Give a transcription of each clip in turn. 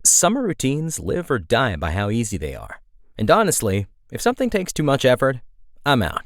Summer routines live or die by how easy they are. And honestly, if something takes too much effort, I'm out.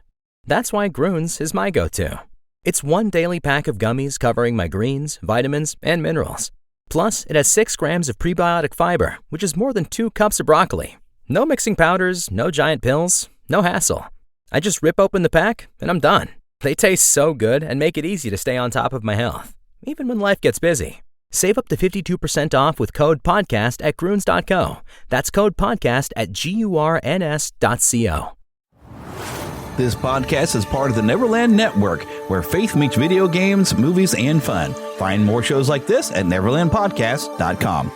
That's why Grüns is my go-to. It's one daily pack of gummies covering my greens, vitamins, and minerals. Plus, it has 6 grams of prebiotic fiber, which is more than 2 cups of broccoli. No mixing powders, no giant pills, no hassle. I just rip open the pack, and I'm done. They taste so good and make it easy to stay on top of my health, even when life gets busy. Save up to 52% off with code PODCAST at Grüns.co. That's code PODCAST at GURNS.co. This podcast is part of the Neverland Network, where faith meets video games, movies, and fun. Find more shows like this at neverlandpodcast.com.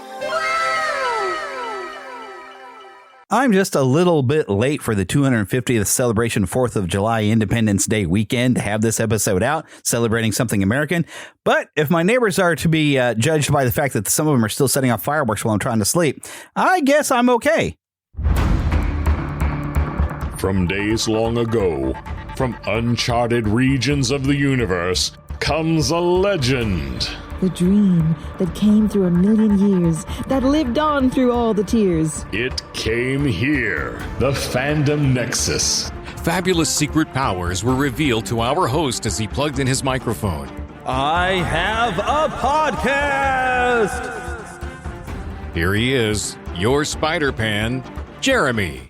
I'm just a little bit late for the 250th celebration 4th of July Independence Day weekend to have this episode out, celebrating something American. But if my neighbors are to be judged by the fact that some of them are still setting off fireworks while I'm trying to sleep, I guess I'm okay. From days long ago, from uncharted regions of the universe, comes a legend. The dream that came through a million years, that lived on through all the tears. It came here, the Fandom Nexus. Fabulous secret powers were revealed to our host as he plugged in his microphone. I have a podcast! Here he is, your Spider-Pan, Jeremy.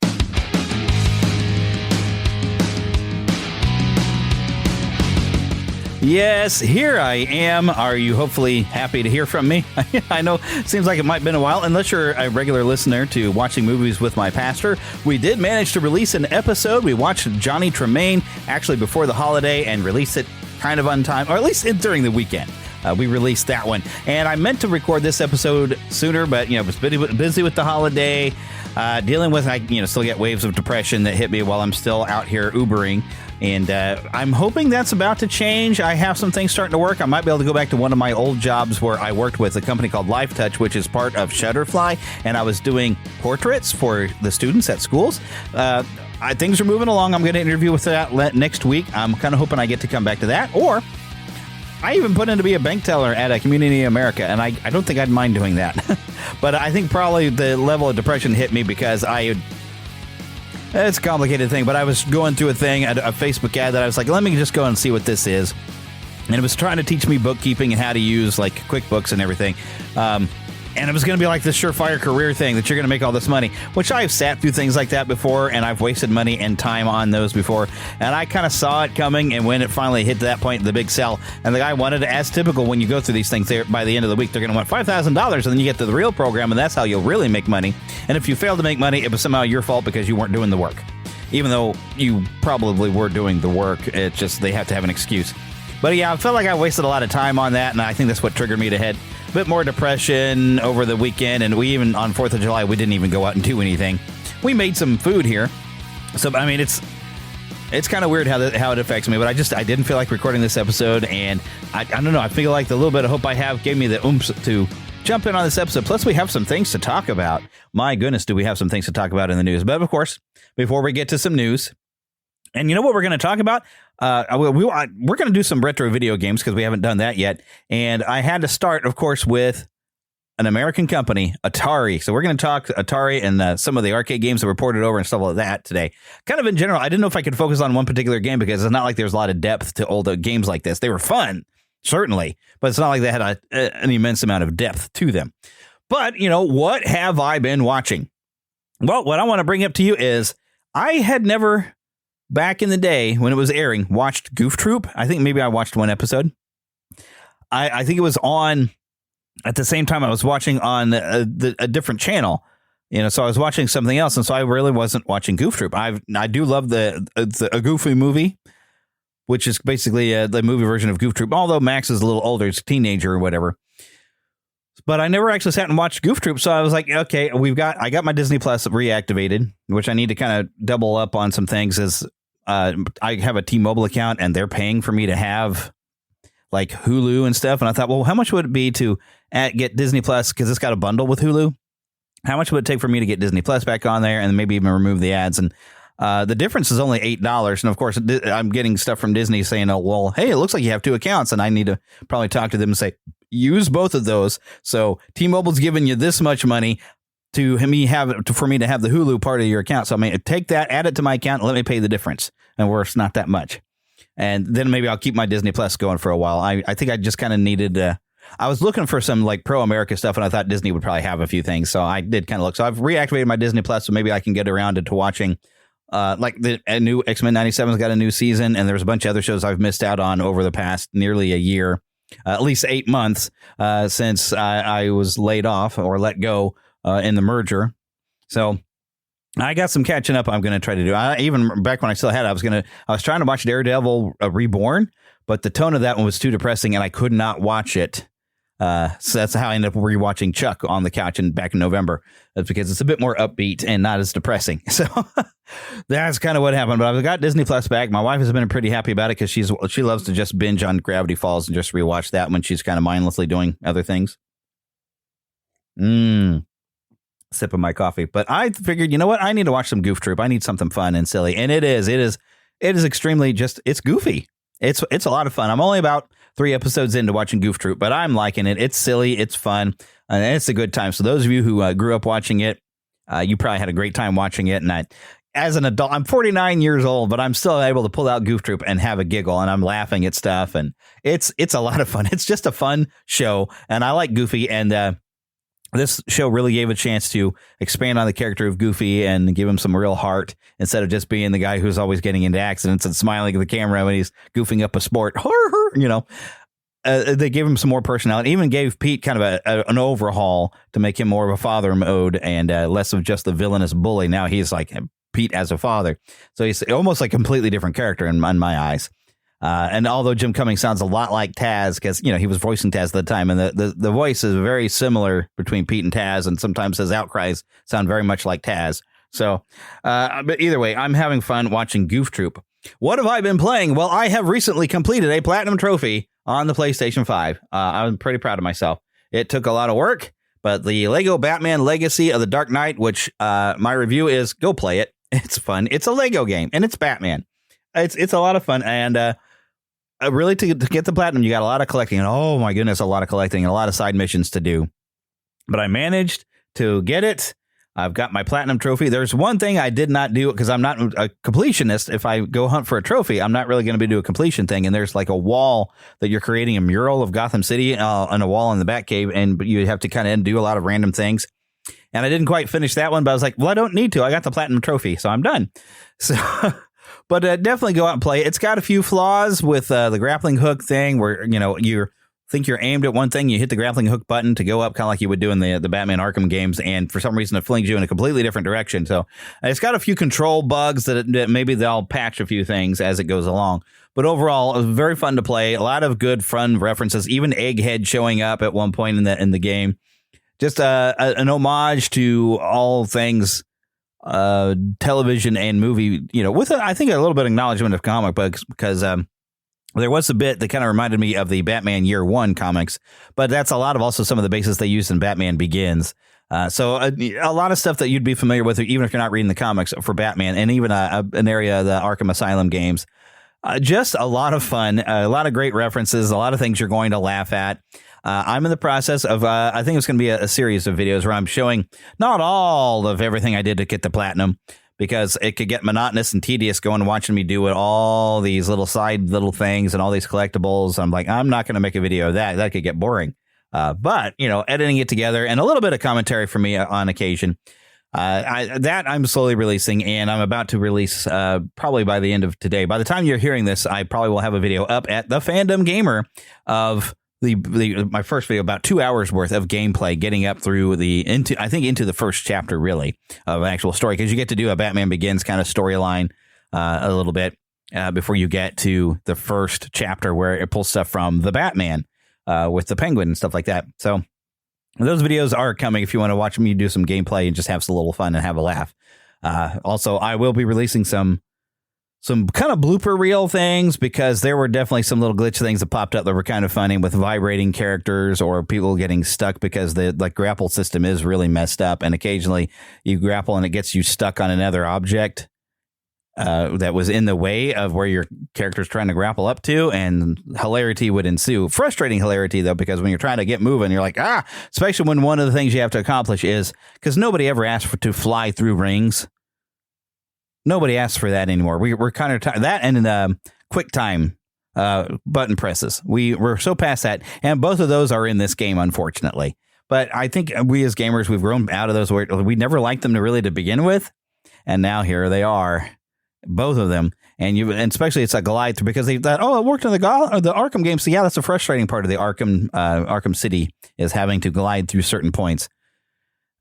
Yes, here I am. Are you hopefully happy to hear from me? I know it seems like it might have been a while. Unless you're a regular listener to Watching Movies with My Pastor, we did manage to release an episode. We watched Johnny Tremaine actually before the holiday and released it kind of on time, or at least during the weekend. We released that one. And I meant to record this episode sooner, but, was busy with the holiday, dealing with, I still get waves of depression that hit me while I'm still out here Ubering. And I'm hoping that's about to change. I have some things starting to work. I might be able to go back to one of my old jobs where I worked with a company called LifeTouch, which is part of Shutterfly. And I was doing portraits for the students at schools. Things are moving along. I'm going to interview with that next week. I'm kind of hoping I get to come back to that. Or I even put in to be a bank teller at a Community America, and I don't think I'd mind doing that. But I think probably the level of depression hit me because it's a complicated thing, but I was going through a Facebook ad that I was like, let me just go and see what this is. And it was trying to teach me bookkeeping and how to use like QuickBooks and everything. And it was going to be like this surefire career thing that you're going to make all this money, which I've sat through things like that before, and I've wasted money and time on those before. And I kind of saw it coming, and when it finally hit that point, the big sell, and the guy wanted, as typical when you go through these things, by the end of the week, they're going to want $5,000, and then you get to the real program, and that's how you'll really make money. And if you fail to make money, it was somehow your fault because you weren't doing the work. Even though you probably were doing the work, it's just they have to have an excuse. But yeah, I felt like I wasted a lot of time on that, and I think that's what triggered me to head a bit more depression over the weekend. And we even, on 4th of July, we didn't even go out and do anything. We made some food here. So, I mean, it's kind of weird how it affects me, but I didn't feel like recording this episode, and I don't know, I feel like the little bit of hope I have gave me the oomph to jump in on this episode. Plus, we have some things to talk about. My goodness, do we have some things to talk about in the news. But, of course, before we get to some news, and you know what we're going to talk about? We're going to do some retro video games because we haven't done that yet. And I had to start, of course, with an American company, Atari. So we're going to talk Atari and some of the arcade games that were ported over and stuff like that today. Kind of in general, I didn't know if I could focus on one particular game because it's not like there's a lot of depth to old games like this. They were fun, certainly, but it's not like they had an immense amount of depth to them. But, what have I been watching? Well, what I want to bring up to you is I had never, back in the day when it was airing, watched Goof Troop. I think maybe I watched one episode. I think it was on at the same time I was watching on a different channel, so I was watching something else. And so I really wasn't watching Goof Troop. I do love a Goofy movie, which is basically the movie version of Goof Troop. Although Max is a little older, he's a teenager or whatever. But I never actually sat and watched Goof Troop, so I was like, okay, I got my Disney Plus reactivated, which I need to kind of double up on some things as I have a T-Mobile account, and they're paying for me to have like Hulu and stuff. And I thought, well, how much would it be to get Disney Plus, because it's got a bundle with Hulu? How much would it take for me to get Disney Plus back on there and maybe even remove the ads? And the difference is only $8. And of course, I'm getting stuff from Disney saying, oh, well, hey, it looks like you have two accounts. And I need to probably talk to them and say, use both of those. So T-Mobile's giving you this much money for me to have the Hulu part of your account. So I mean, take that, add it to my account, and let me pay the difference. And where it's not that much. And then maybe I'll keep my Disney Plus going for a while. I think I just kind of needed, I was looking for some like pro America stuff, and I thought Disney would probably have a few things. So I did kind of look. So I've reactivated my Disney Plus, so maybe I can get around to watching like a new X-Men 97's got a new season, and there's a bunch of other shows I've missed out on over the past nearly a year, at least 8 months since I was laid off or let go in the merger. So I got some catching up I'm going to try to do. Even back when I still had it, I was trying to watch Daredevil Reborn, but the tone of that one was too depressing and I could not watch it. So that's how I ended up rewatching Chuck on the couch back in November. That's because it's a bit more upbeat and not as depressing. So that's kind of what happened. But I've got Disney Plus back. My wife has been pretty happy about it because she loves to just binge on Gravity Falls and just rewatch that when she's kind of mindlessly doing other things. Sip of my coffee. But I figured, you know what? I need to watch some Goof Troop. I need something fun and silly. And it is extremely it's goofy. It's a lot of fun. I'm only about 3 episodes into watching Goof Troop, but I'm liking it. It's silly. It's fun. And it's a good time. So those of you who grew up watching it, you probably had a great time watching it. And as an adult, I'm 49 years old, but I'm still able to pull out Goof Troop and have a giggle, and I'm laughing at stuff. And it's a lot of fun. It's just a fun show. And I like Goofy. And, this show really gave a chance to expand on the character of Goofy and give him some real heart instead of just being the guy who's always getting into accidents and smiling at the camera when he's goofing up a sport. You know, they gave him some more personality, even gave Pete kind of an overhaul to make him more of a father mode and less of just the villainous bully. Now he's like Pete as a father. So he's almost like a completely different character in my eyes. And although Jim Cummings sounds a lot like Taz, because, you know, he was voicing Taz at the time, and the voice is very similar between Pete and Taz, and sometimes his outcries sound very much like Taz. So, but either way, I'm having fun watching Goof Troop. What have I been playing? Well, I have recently completed a platinum trophy on the PlayStation 5. I'm pretty proud of myself. It took a lot of work, but the Lego Batman Legacy of the Dark Knight, which my review is, go play it. It's fun. It's a Lego game, and it's Batman. It's a lot of fun, and really, to get the platinum, you got a lot of collecting. And oh, my goodness, a lot of collecting and a lot of side missions to do. But I managed to get it. I've got my platinum trophy. There's one thing I did not do because I'm not a completionist. If I go hunt for a trophy, I'm not really going to be doing a completion thing. And there's like a wall that you're creating a mural of Gotham City on a wall in the Batcave. And you have to kind of do a lot of random things. And I didn't quite finish that one, but I was like, well, I don't need to. I got the platinum trophy, so I'm done. So... But definitely go out and play. It's got a few flaws with the grappling hook thing where, you know, you think you're aimed at one thing. You hit the grappling hook button to go up, kind of like you would do in the Batman Arkham games. And for some reason, it flings you in a completely different direction. So it's got a few control bugs that maybe they'll patch a few things as it goes along. But overall, it was very fun to play. A lot of good, fun references, even Egghead showing up at one point in the game. Just an homage to all things television and movie, you know, with I think a little bit of acknowledgement of comic books, because there was a bit that kind of reminded me of the Batman Year One comics, but that's a lot of also some of the bases they used in Batman Begins. So a lot of stuff that you'd be familiar with, even if you're not reading the comics for Batman, and even an area of the Arkham Asylum games. Just a lot of fun, a lot of great references, a lot of things you're going to laugh at. I'm in the process of, I think it's going to be a series of videos where I'm showing not all of everything I did to get the platinum, because it could get monotonous and tedious going and watching me do it, all these little things and all these collectibles. I'm like, I'm not going to make a video of that. That could get boring. But, you know, editing it together and a little bit of commentary for me on occasion. That I'm slowly releasing, and I'm about to release probably by the end of today. By the time you're hearing this, I probably will have a video up at the Fandom Gamer of my first video, about 2 hours worth of gameplay, getting up through into the first chapter really of an actual story, because you get to do a Batman Begins kind of storyline a little bit before you get to the first chapter where it pulls stuff from the Batman with the Penguin and stuff like that. So those videos are coming if you want to watch me do some gameplay and just have some little fun and have a laugh. Also, I will be releasing some kind of blooper reel things, because there were definitely some little glitch things that popped up that were kind of funny, with vibrating characters or people getting stuck because the grapple system is really messed up. And occasionally you grapple and it gets you stuck on another object. that was in the way of where your character's trying to grapple up to, and hilarity would ensue. Frustrating hilarity, though, because when you're trying to get moving, you're like, especially when one of the things you have to accomplish is, because nobody ever asked to fly through rings. Nobody asks for that anymore. We're kind of that and quick time button presses. We're so past that, and both of those are in this game, unfortunately. But I think we as gamers, we've grown out of those. We never liked them to begin with, and now here they are. Both of them, and especially it's a glide through, because they thought, it worked in the Arkham games. So yeah, that's a frustrating part of the Arkham City, is having to glide through certain points,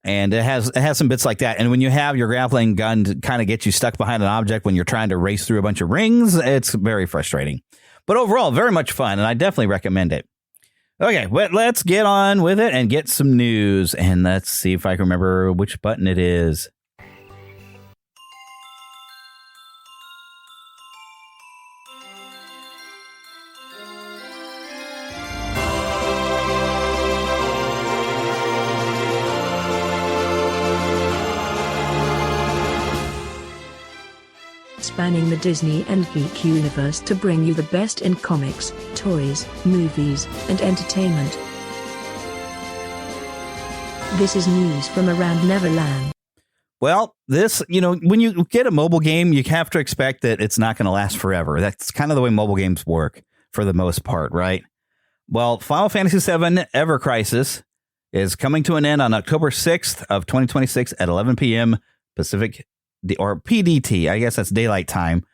and it has some bits like that. And when you have your grappling gun to kind of get you stuck behind an object when you're trying to race through a bunch of rings, it's very frustrating. But overall, very much fun, and I definitely recommend it. Okay, but let's get on with it and get some news, and let's see if I can remember which button it is. Spanning the Disney and Geek universe to bring you the best in comics, toys, movies, and entertainment. This is news from around Neverland. Well, this, when you get a mobile game, you have to expect that it's not going to last forever. That's kind of the way mobile games work for the most part, right? Well, Final Fantasy VII Ever Crisis is coming to an end on October 6th of 2026 at 11 p.m. Pacific or PDT, I guess that's daylight time.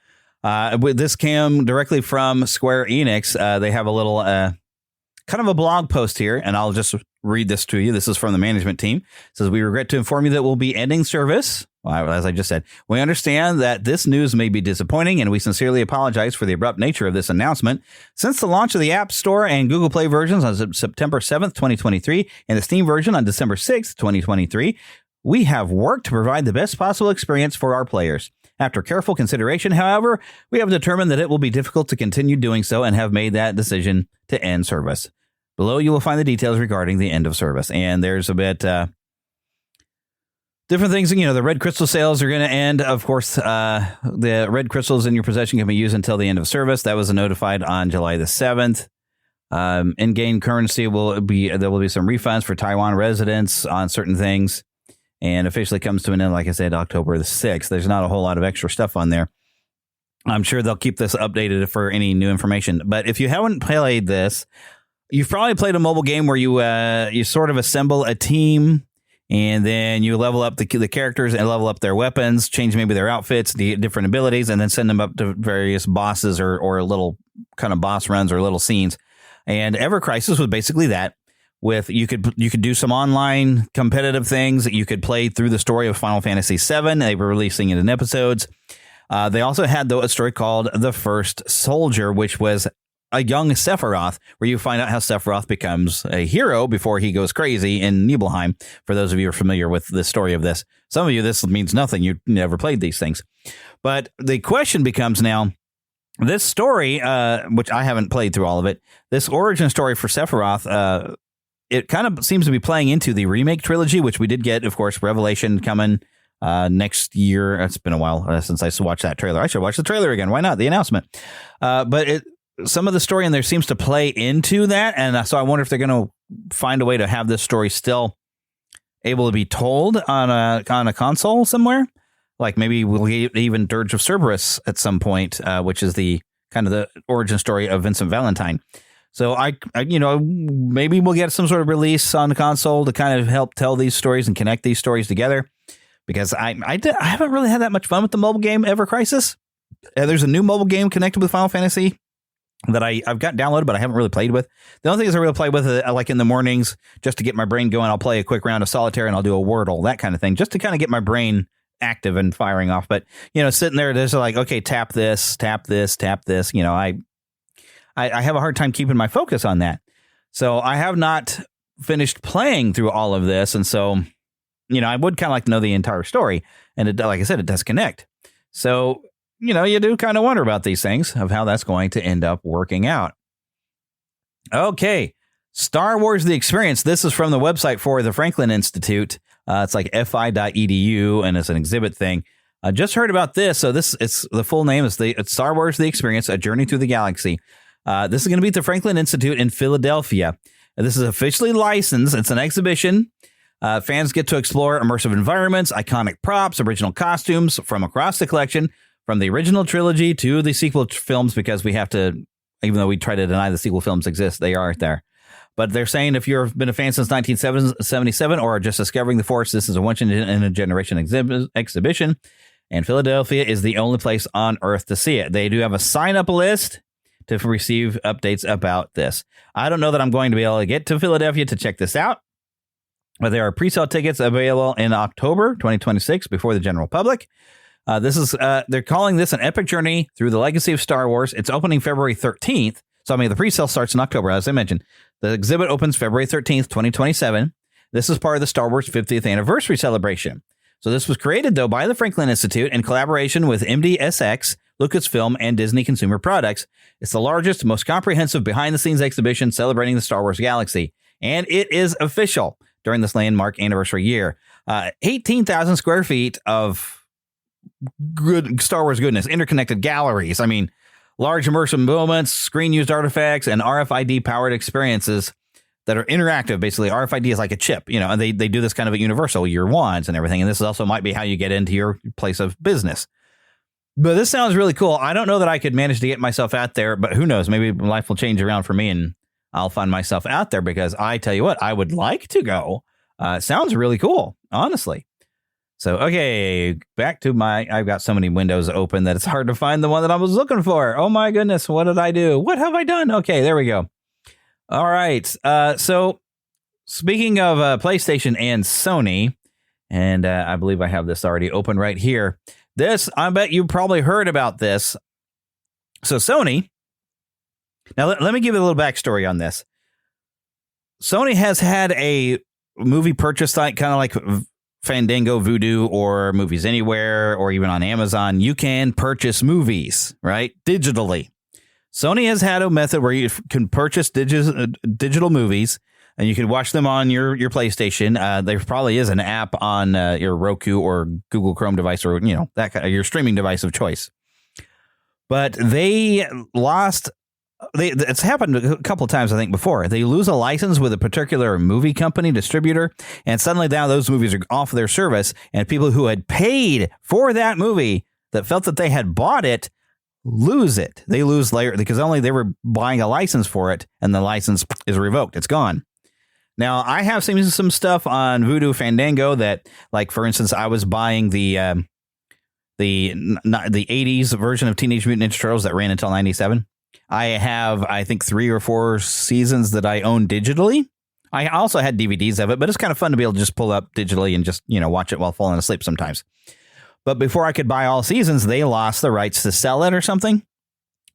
This came directly from Square Enix. They have a little kind of a blog post here, and I'll just read this to you. This is from the management team. It says, "We regret to inform you that we'll be ending service." Well, as I just said, we understand that this news may be disappointing, and we sincerely apologize for the abrupt nature of this announcement. Since the launch of the App Store and Google Play versions on September 7th, 2023, and the Steam version on December 6th, 2023, we have worked to provide the best possible experience for our players. After careful consideration, however, we have determined that it will be difficult to continue doing so and have made that decision to end service. Below, you will find the details regarding the end of service. And there's a bit different things. The red crystal sales are going to end. Of course, the red crystals in your possession can be used until the end of service. That was notified on July the 7th. In-game currency there will be some refunds for Taiwan residents on certain things. And officially comes to an end, like I said, October the 6th. There's not a whole lot of extra stuff on there. I'm sure they'll keep this updated for any new information. But if you haven't played this, you've probably played a mobile game where you sort of assemble a team, and then you level up the characters and level up their weapons, change maybe their outfits, the different abilities, and then send them up to various bosses or little kind of boss runs or little scenes. And Ever Crisis was basically that. With you could do some online competitive things. You could play through the story of Final Fantasy VII. They were releasing it in episodes. They also had a story called The First Soldier, which was a young Sephiroth, where you find out how Sephiroth becomes a hero before he goes crazy in Nibelheim. For those of you who are familiar with the story of this, some of you, this means nothing. You never played these things. But the question becomes now, this story, which I haven't played through all of it, this origin story for Sephiroth, it kind of seems to be playing into the remake trilogy, which we did get, of course, Revelation coming next year. It's been a while since I watched that trailer. I should watch the trailer again. Why not? The announcement. But some of the story in there seems to play into that. And so I wonder if they're going to find a way to have this story still able to be told on a console somewhere. Like maybe we'll get even Dirge of Cerberus at some point, which is the kind of the origin story of Vincent Valentine. So I maybe we'll get some sort of release on the console to kind of help tell these stories and connect these stories together, because I haven't really had that much fun with the mobile game Ever Crisis. There's a new mobile game connected with Final Fantasy that I've got downloaded, but I haven't really played with. The only thing is I really play with it like in the mornings just to get my brain going. I'll play a quick round of solitaire and I'll do a Wordle, that kind of thing, just to kind of get my brain active and firing off. But sitting there, there's like, okay, tap this, tap this, tap this. I have a hard time keeping my focus on that. So I have not finished playing through all of this. And so, I would kind of like to know the entire story. And like I said, it does connect. So, you do kind of wonder about these things of how that's going to end up working out. Okay. Star Wars The Experience. This is from the website for the Franklin Institute. It's like fi.edu, and it's an exhibit thing. I just heard about this. So it's the full name is it's Star Wars: The Experience: A Journey Through the Galaxy. This is going to be at the Franklin Institute in Philadelphia. This is officially licensed. It's an exhibition. Fans get to explore immersive environments, iconic props, original costumes from across the collection, from the original trilogy to the sequel films, because we have to, even though we try to deny the sequel films exist, they are there. But they're saying if you've been a fan since 1977 or just discovering the Force, this is a once-in-a-generation exhibition, and Philadelphia is the only place on Earth to see it. They do have a sign-up list to receive updates about this. I don't know that I'm going to be able to get to Philadelphia to check this out, but there are pre-sale tickets available in October 2026 before the general public. They're calling this an epic journey through the legacy of Star Wars. It's opening February 13th. So, I mean, the pre-sale starts in October, as I mentioned. The exhibit opens February 13th, 2027. This is part of the Star Wars 50th anniversary celebration. So this was created, though, by the Franklin Institute in collaboration with MDSX, Lucasfilm, and Disney Consumer Products. It's the largest, most comprehensive behind-the-scenes exhibition celebrating the Star Wars galaxy. And it is official during this landmark anniversary year. 18,000 square feet of good Star Wars goodness, interconnected galleries. I mean, large immersive moments, screen-used artifacts, and RFID-powered experiences that are interactive. Basically, RFID is like a chip, and they do this kind of at Universal, your wands and everything. And this also might be how you get into your place of business. But this sounds really cool. I don't know that I could manage to get myself out there, but who knows? Maybe life will change around for me and I'll find myself out there, because I tell you what, I would like to go. Sounds really cool, honestly. So, okay, back to I've got so many windows open that it's hard to find the one that I was looking for. Oh my goodness, what did I do? What have I done? Okay, there we go. All right. So speaking of PlayStation and Sony, and I believe I have this already open right here. I bet you probably heard about this. So Sony, now let me give you a little backstory on this. Sony has had a movie purchase site, kind of like Fandango, Vudu, or Movies Anywhere, or even on Amazon. You can purchase movies, right? Digitally. Sony has had a method where you can purchase digital movies, and you can watch them on your PlayStation. There probably is an app on your Roku or Google Chrome device, or that kind of your streaming device of choice. But they lost. It's happened a couple of times, I think, before. They lose a license with a particular movie company distributor, and suddenly now those movies are off their service, and people who had paid for that movie that felt that they had bought it lose it. They lose because only they were buying a license for it, and the license is revoked. It's gone. Now, I have seen some stuff on Vudu Fandango that, like, for instance, I was buying the 80s version of Teenage Mutant Ninja Turtles that ran until 97. I have, I think, 3 or 4 seasons that I own digitally. I also had DVDs of it, but it's kind of fun to be able to just pull up digitally and just, watch it while falling asleep sometimes. But before I could buy all seasons, they lost the rights to sell it or something.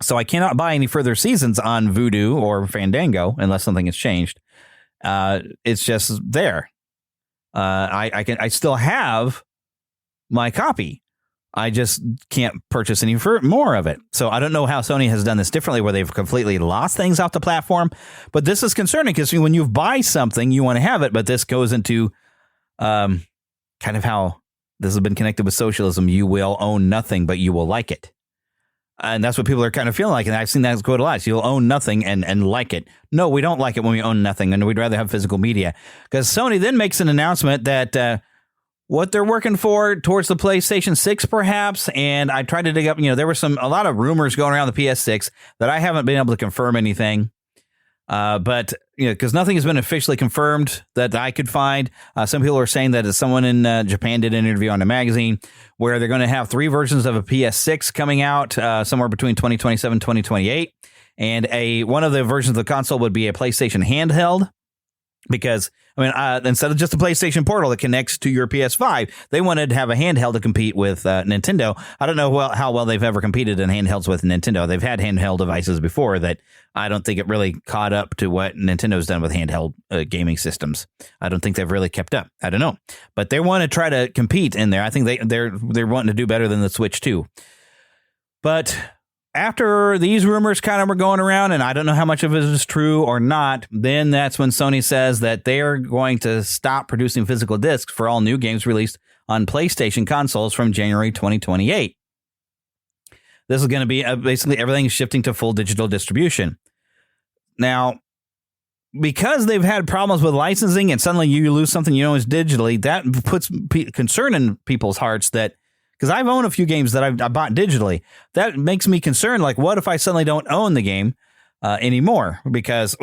So I cannot buy any further seasons on Vudu or Fandango unless something has changed. It's just there. I still have my copy. I just can't purchase any more of it. So I don't know how Sony has done this differently, where they've completely lost things off the platform. But this is concerning, because when you buy something, you want to have it. But this goes into kind of how this has been connected with socialism. You will own nothing, but you will like it. And that's what people are kind of feeling like. And I've seen that quote a lot. You'll own nothing and like it. No, we don't like it when we own nothing, and we'd rather have physical media. Because Sony then makes an announcement that what they're working for towards the PlayStation 6, perhaps. And I tried to dig up, there were a lot of rumors going around the PS6 that I haven't been able to confirm anything. But, because nothing has been officially confirmed that I could find. Some people are saying that someone in Japan did an interview on a magazine where they're going to have 3 versions of a PS6 coming out somewhere between 2027 and 2028. And one of the versions of the console would be a PlayStation handheld. Because, instead of just a PlayStation Portal that connects to your PS5, they wanted to have a handheld to compete with Nintendo. I don't know how well they've ever competed in handhelds with Nintendo. They've had handheld devices before that I don't think it really caught up to what Nintendo's done with handheld gaming systems. I don't think they've really kept up. I don't know. But they want to try to compete in there. I think they're wanting to do better than the Switch too. But after these rumors kind of were going around, and I don't know how much of it is true or not, then that's when Sony says that they are going to stop producing physical discs for all new games released on PlayStation consoles from January 2028. This is going to be basically everything is shifting to full digital distribution. Now, because they've had problems with licensing and suddenly you lose something you know is digitally, that puts concern in people's hearts that, because I've owned a few games that I bought digitally, that makes me concerned. Like, what if I suddenly don't own the game anymore because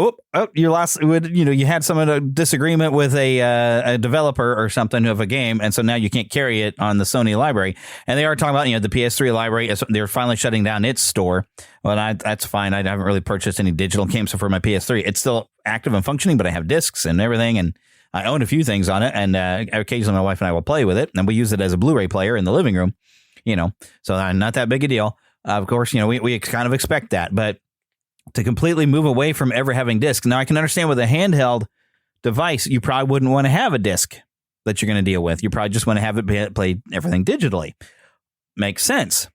you lost, you had some of a disagreement with a developer or something of a game, and so now you can't carry it on the Sony library. And they are talking about the PS3 library. They're finally shutting down its store. Well, that's fine. I haven't really purchased any digital games for my PS3. It's still active and functioning, but I have discs and everything, and I own a few things on it. And occasionally my wife and I will play with it, and we use it as a Blu-ray player in the living room. So not that big a deal. Of course, we kind of expect that, but to completely move away from ever having discs. Now, I can understand with a handheld device, you probably wouldn't want to have a disc that you're going to deal with. You probably just want to have it play everything digitally. Makes sense.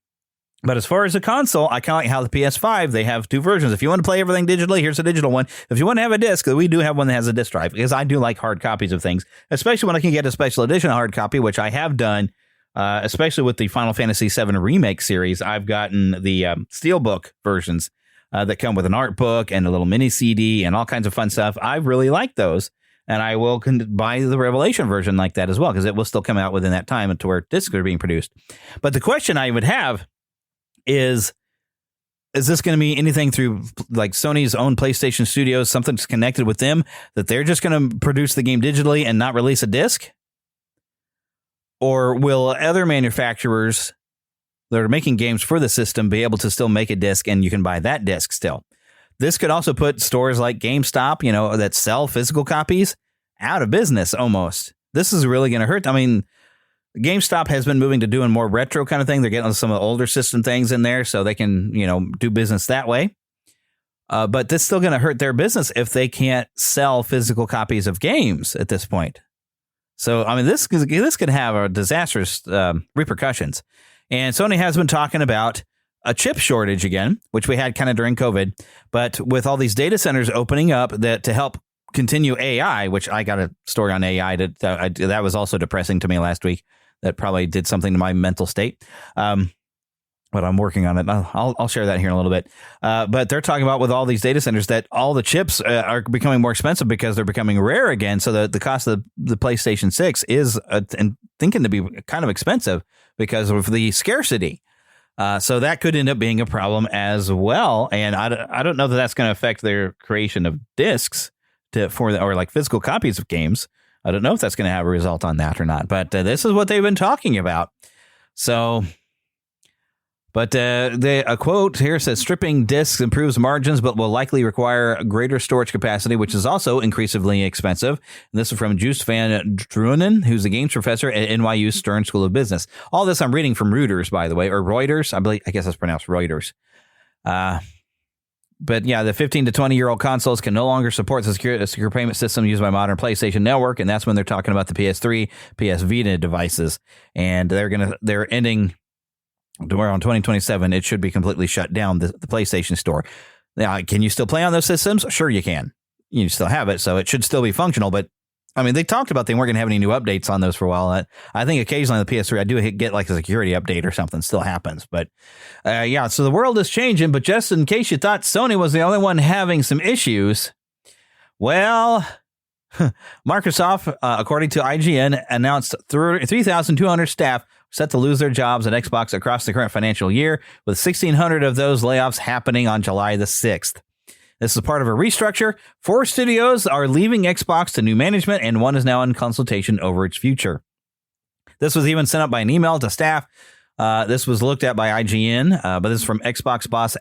But as far as a console, I kind of like how the PS5, they have two versions. If you want to play everything digitally, here's a digital one. If you want to have a disc, we do have one that has a disc drive, because I do like hard copies of things, especially when I can get a special edition hard copy, which I have done, especially with the Final Fantasy VII Remake series. I've gotten the Steelbook versions that come with an art book and a little mini CD and all kinds of fun stuff. I really like those, and I will buy the Revelation version like that as well, because it will still come out within that time to where discs are being produced. But the question I would have is this going to be anything through like Sony's own PlayStation Studios, something that's connected with them, that they're just going to produce the game digitally and not release a disc? Or will other manufacturers that are making games for the system be able to still make a disc, and you can buy that disc still? This could also put stores like GameStop, that sell physical copies, out of business almost. This is really going to hurt. I mean, GameStop has been moving to doing more retro kind of thing. They're getting some of the older system things in there so they can, do business that way. But this is still going to hurt their business if they can't sell physical copies of games at this point. So, I mean, this could have a disastrous repercussions. And Sony has been talking about a chip shortage again, which we had kind of during COVID. But with all these data centers opening up that to help continue AI, which I got a story on AI that was also depressing to me last week. That probably did something to my mental state. But I'm working on it. I'll share that here in a little bit. But they're talking about with all these data centers that all the chips are becoming more expensive because they're becoming rare again. So the cost of the PlayStation 6 is thinking to be kind of expensive because of the scarcity. So that could end up being a problem as well. And I don't know that that's going to affect their creation of discs or like physical copies of games. I don't know if that's going to have a result on that or not. But this is what they've been talking about. So... But a quote here says, stripping discs improves margins, but will likely require greater storage capacity, which is also increasingly expensive. And this is from Juice Van Drunen, who's a games professor at NYU Stern School of Business. All this I'm reading from Reuters, by the way, or Reuters. I guess that's pronounced Reuters. But yeah, the 15 to 20-year-old consoles can no longer support the secure payment system used by modern PlayStation Network, and that's when they're talking about the PS3, PS Vita devices, and they're ending. Tomorrow in 2027, it should be completely shut down, the PlayStation Store. Now, can you still play on those systems? Sure, you can. You still have it, so it should still be functional. But, I mean, they talked about they weren't going to have any new updates on those for a while. I think occasionally on the PS3, I do get like a security update or something. Still happens. But, yeah, so the world is changing. But just in case you thought Sony was the only one having some issues, well... Microsoft, according to IGN, announced 3,200 staff set to lose their jobs at Xbox across the current financial year, with 1,600 of those layoffs happening on July the 6th. This is part of a restructure. 4 studios are leaving Xbox to new management, and 1 is now in consultation over its future. This was even sent out by an email to staff. This was looked at by IGN, but this is from Xbox boss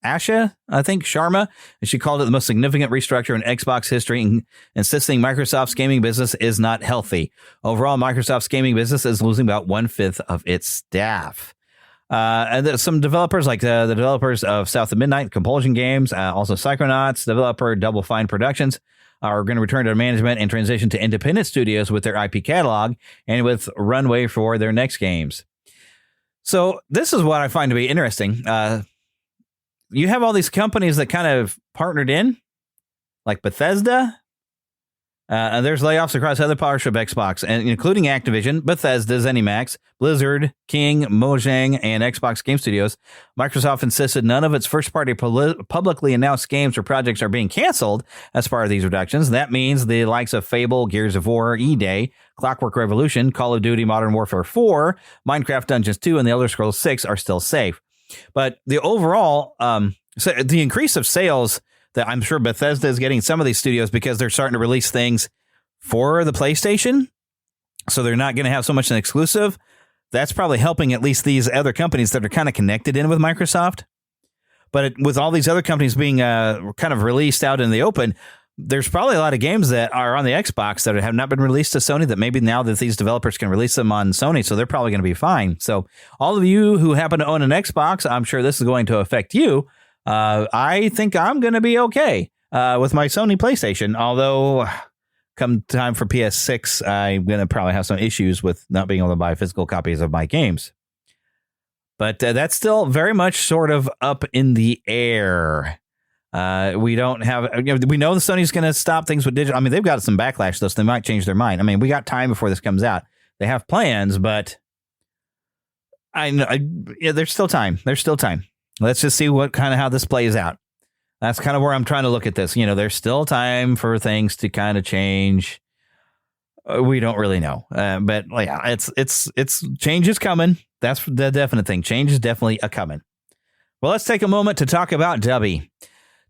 Asha, I think, Sharma, and she called it the most significant restructure in Xbox history, insisting Microsoft's gaming business is not healthy. Overall, Microsoft's gaming business is losing about 1/5 of its staff. And some developers, like the developers of South of Midnight, Compulsion Games, also Psychonauts, developer Double Fine Productions, are going to return to management and transition to independent studios with their IP catalog and with runway for their next games. So this is what I find to be interesting. You have all these companies that kind of partnered in, like Bethesda. And there's layoffs across other partnership Xbox, and including Activision, Bethesda, ZeniMax, Blizzard, King, Mojang, and Xbox Game Studios. Microsoft insisted none of its first-party publicly announced games or projects are being canceled as part of these reductions. That means the likes of Fable, Gears of War, E-Day, Clockwork Revolution, Call of Duty, Modern Warfare 4, Minecraft Dungeons 2, and The Elder Scrolls 6 are still safe. But the overall, so the increase of sales that I'm sure Bethesda is getting some of these studios because they're starting to release things for the PlayStation. So they're not going to have so much an exclusive. That's probably helping at least these other companies that are kind of connected in with Microsoft. But with all these other companies being kind of released out in the open, there's probably a lot of games that are on the Xbox that have not been released to Sony that maybe now that these developers can release them on Sony. So they're probably going to be fine. So all of you who happen to own an Xbox, I'm sure this is going to affect you. I think I'm going to be okay with my Sony PlayStation, although come time for PS6, I'm going to probably have some issues with not being able to buy physical copies of my games. But that's still very much sort of up in the air. We don't have, we know the Sony's going to stop things with digital. I mean, they've got some backlash, though, so they might change their mind. I mean, we got time before this comes out. They have plans, but I know there's still time. There's still time. Let's just see how this plays out. That's kind of where I'm trying to look at this. There's still time for things to kind of change. We don't really know, but yeah, it's change is coming. That's the definite thing. Change is definitely a coming. Well, let's take a moment to talk about Dubby.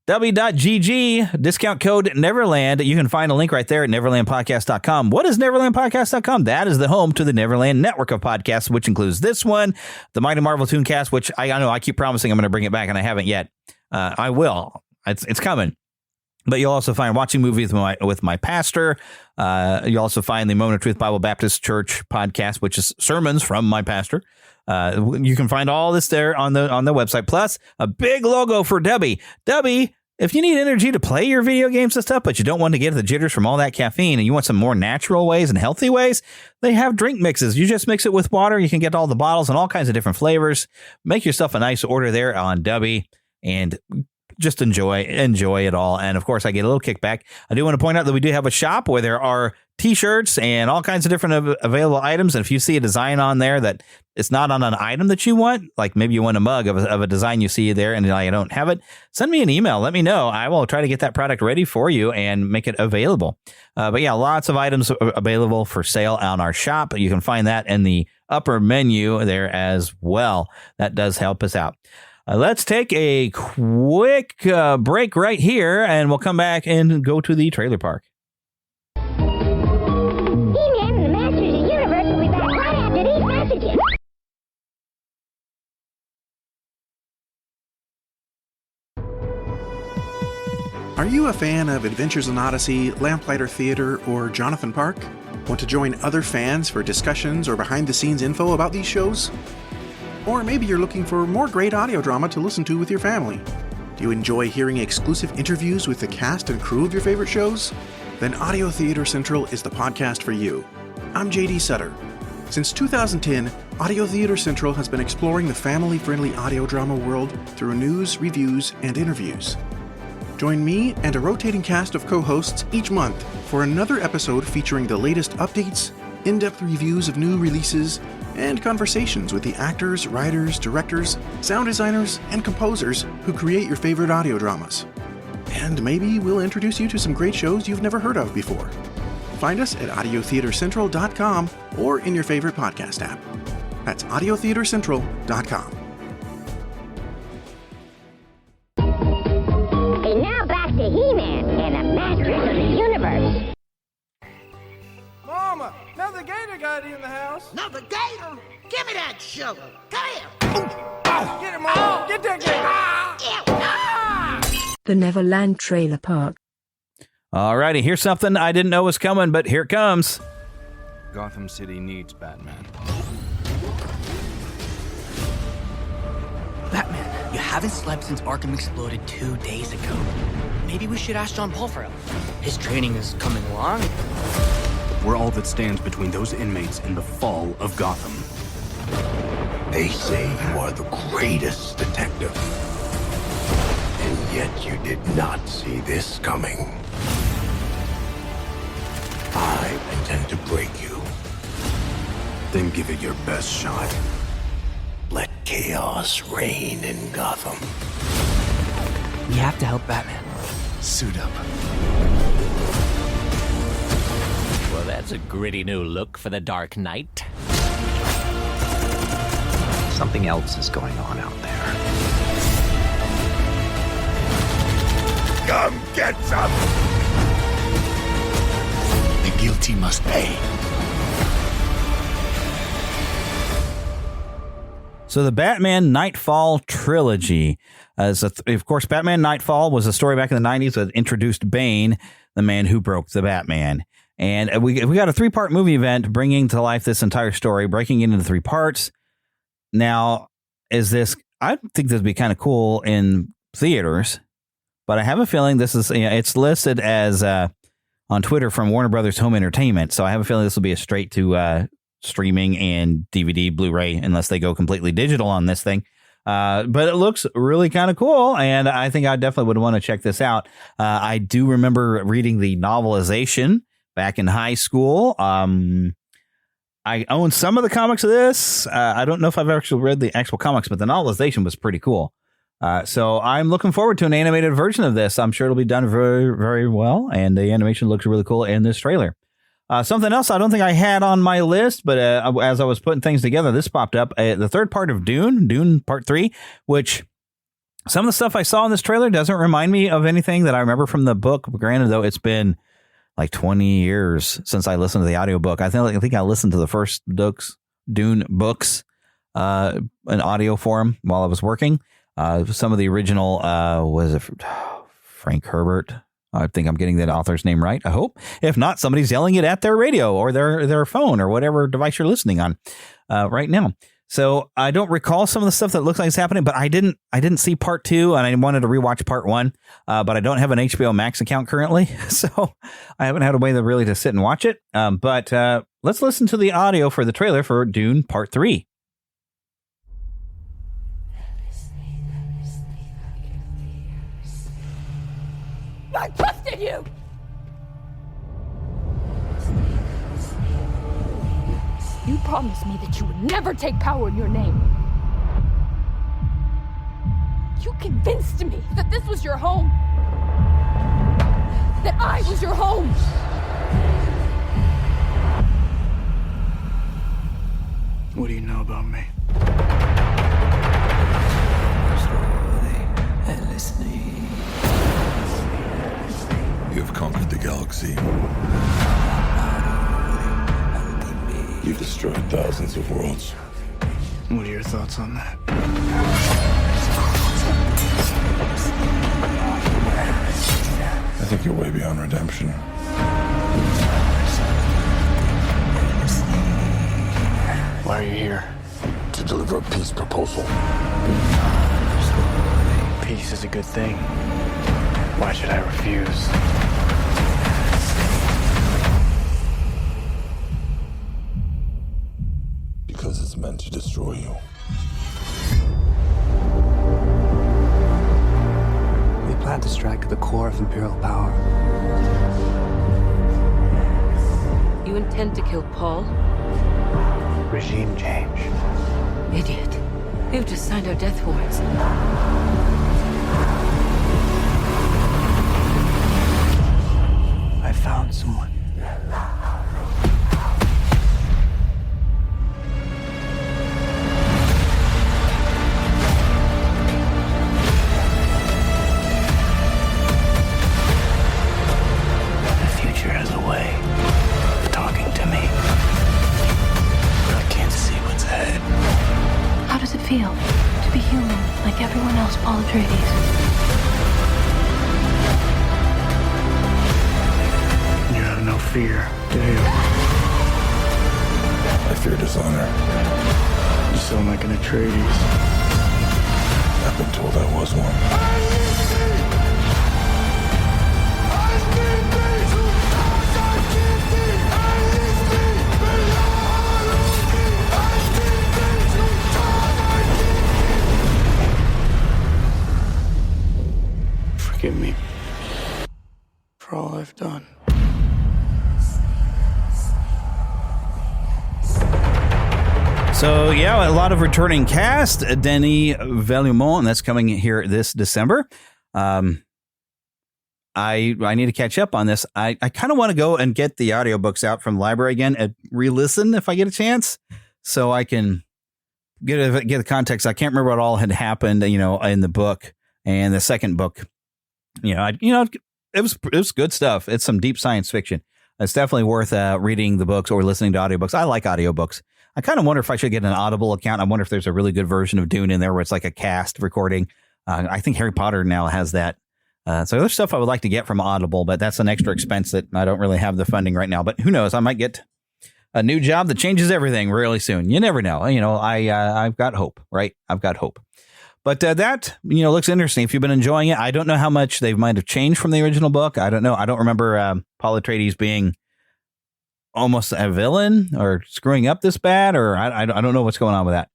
Dubby.gg, discount code Neverland. You can find a link right there at neverlandpodcast.com. What is neverlandpodcast.com? That is the home to the Neverland network of podcasts, which includes this one, the Mighty Marvel Tooncast, which I know I keep promising I'm going to bring it back, and I haven't yet. I will. It's coming. But you'll also find Watching Movies with my pastor. You'll also find the Moment of Truth Bible Baptist Church podcast, which is sermons from my pastor. You can find all this there on the website. Plus, a big logo for Dubby. Dubby, if you need energy to play your video games and stuff, but you don't want to get the jitters from all that caffeine and you want some more natural ways and healthy ways, they have drink mixes. You just mix it with water. You can get all the bottles and all kinds of different flavors. Make yourself a nice order there on Dubby and just enjoy it all. And of course, I get a little kickback. I do want to point out that we do have a shop where there are T-shirts and all kinds of different available items. And if you see a design on there that it's not on an item that you want, like maybe you want a mug of a design you see there and I don't have it, send me an email. Let me know. I will try to get that product ready for you and make it available. But yeah, lots of items available for sale on our shop. You can find that in the upper menu there as well. That does help us out. Let's take a quick break right here, and we'll come back and go to the trailer park. He-Man and the Masters of the Universe will be back right after these messages. Are you a fan of Adventures in Odyssey, Lamplighter Theater, or Jonathan Park? Want to join other fans for discussions or behind-the-scenes info about these shows? Or maybe you're looking for more great audio drama to listen to with your family. Do you enjoy hearing exclusive interviews with the cast and crew of your favorite shows? Then Audio Theater Central is the podcast for you. I'm JD Sutter. Since 2010, Audio Theater Central has been exploring the family-friendly audio drama world through news, reviews, and interviews. Join me and a rotating cast of co-hosts each month for another episode featuring the latest updates, in-depth reviews of new releases, and conversations with the actors, writers, directors, sound designers, and composers who create your favorite audio dramas. And maybe we'll introduce you to some great shows you've never heard of before. Find us at audiotheatercentral.com or in your favorite podcast app. That's audiotheatercentral.com. And now back to He-Man and the Masters of the Universe. Mama, another gator got in the house. Another gator? Give me that shovel. Come here. Get it, Mama. Get that gator. The Neverland Trailer Park. Alrighty, here's something I didn't know was coming, but here it comes. Gotham City needs Batman. Batman, you haven't slept since Arkham exploded 2 days ago. Maybe we should ask John Paul for help. His training is coming along. We're all that stands between those inmates and the fall of Gotham. They say you are the greatest detective. And yet you did not see this coming. I intend to break you. Then give it your best shot. Let chaos reign in Gotham. We have to help Batman. Suit up. Well, that's a gritty new look for the Dark Knight. Something else is going on out there. Come get some! The guilty must pay. So the Batman Nightfall trilogy, of course, Batman Nightfall was a story back in the 90s that introduced Bane, the man who broke the Batman. And we got a 3-part movie event bringing to life this entire story, breaking it into 3 parts. Now, I think this would be kind of cool in theaters, but I have a feeling this is, it's listed as on Twitter from Warner Brothers Home Entertainment. So I have a feeling this will be a straight to streaming and DVD, Blu-ray, unless they go completely digital on this thing. But it looks really kind of cool, and I think I definitely would want to check this out. I do remember reading the novelization back in high school. I own some of the comics of this. I don't know if I've actually read the actual comics, but the novelization was pretty cool. So I'm looking forward to an animated version of this. I'm sure it'll be done very, very well, and the animation looks really cool in this trailer. Something else I don't think I had on my list, but as I was putting things together, this popped up. The third part of Dune Part 3, which some of the stuff I saw in this trailer doesn't remind me of anything that I remember from the book. Granted, though, it's been like 20 years since I listened to the audiobook. I think I listened to the first Dune books in audio form while I was working. Some of the original, was it Frank Herbert? I think I'm getting that author's name right, I hope. If not, somebody's yelling it at their radio or their phone or whatever device you're listening on right now. So I don't recall some of the stuff that looks like it's happening, but I didn't see part 2, and I wanted to rewatch part 1, but I don't have an HBO Max account currently, so I haven't had a way to sit and watch it. But let's listen to the audio for the trailer for Dune Part 3. I trusted you! You promised me that you would never take power in your name. You convinced me that this was your home. That I was your home. What do you know about me? You have conquered the galaxy. You've destroyed thousands of worlds. What are your thoughts on that? I think you're way beyond redemption. Why are you here? To deliver a peace proposal. Peace is a good thing. Why should I refuse? Because it's meant to destroy you. We plan to strike at the core of Imperial power. You intend to kill Paul? Regime change. Idiot. We've just signed our death warrants. I found someone. The future has a way of talking to me. But I can't see what's ahead. How does it feel to be human like everyone else, Paul Atreides? No fear, do you? I fear dishonor. You sound like an Atreides. I've been told I was one. done. So, yeah, a lot of returning cast. Denis Villeneuve, and that's coming here this December. I need to catch up on this. I kind of want to go and get the audiobooks out from the library again and re-listen if I get a chance, so I can get the context. I can't remember what all had happened, in the book and the second book. It was good stuff. It's some deep science fiction. It's definitely worth reading the books or listening to audiobooks. I like audiobooks. I kind of wonder if I should get an Audible account. I wonder if there's a really good version of Dune in there where it's like a cast recording. I think Harry Potter now has that. So there's stuff I would like to get from Audible, but that's an extra expense that I don't really have the funding right now. But who knows? I might get a new job that changes everything really soon. You never know. I've got hope, right? I've got hope. But that, looks interesting. If you've been enjoying it, I don't know how much they might have changed from the original book. I don't know. I don't remember Paul Atreides being almost a villain or screwing up this bad, or I don't know what's going on with that.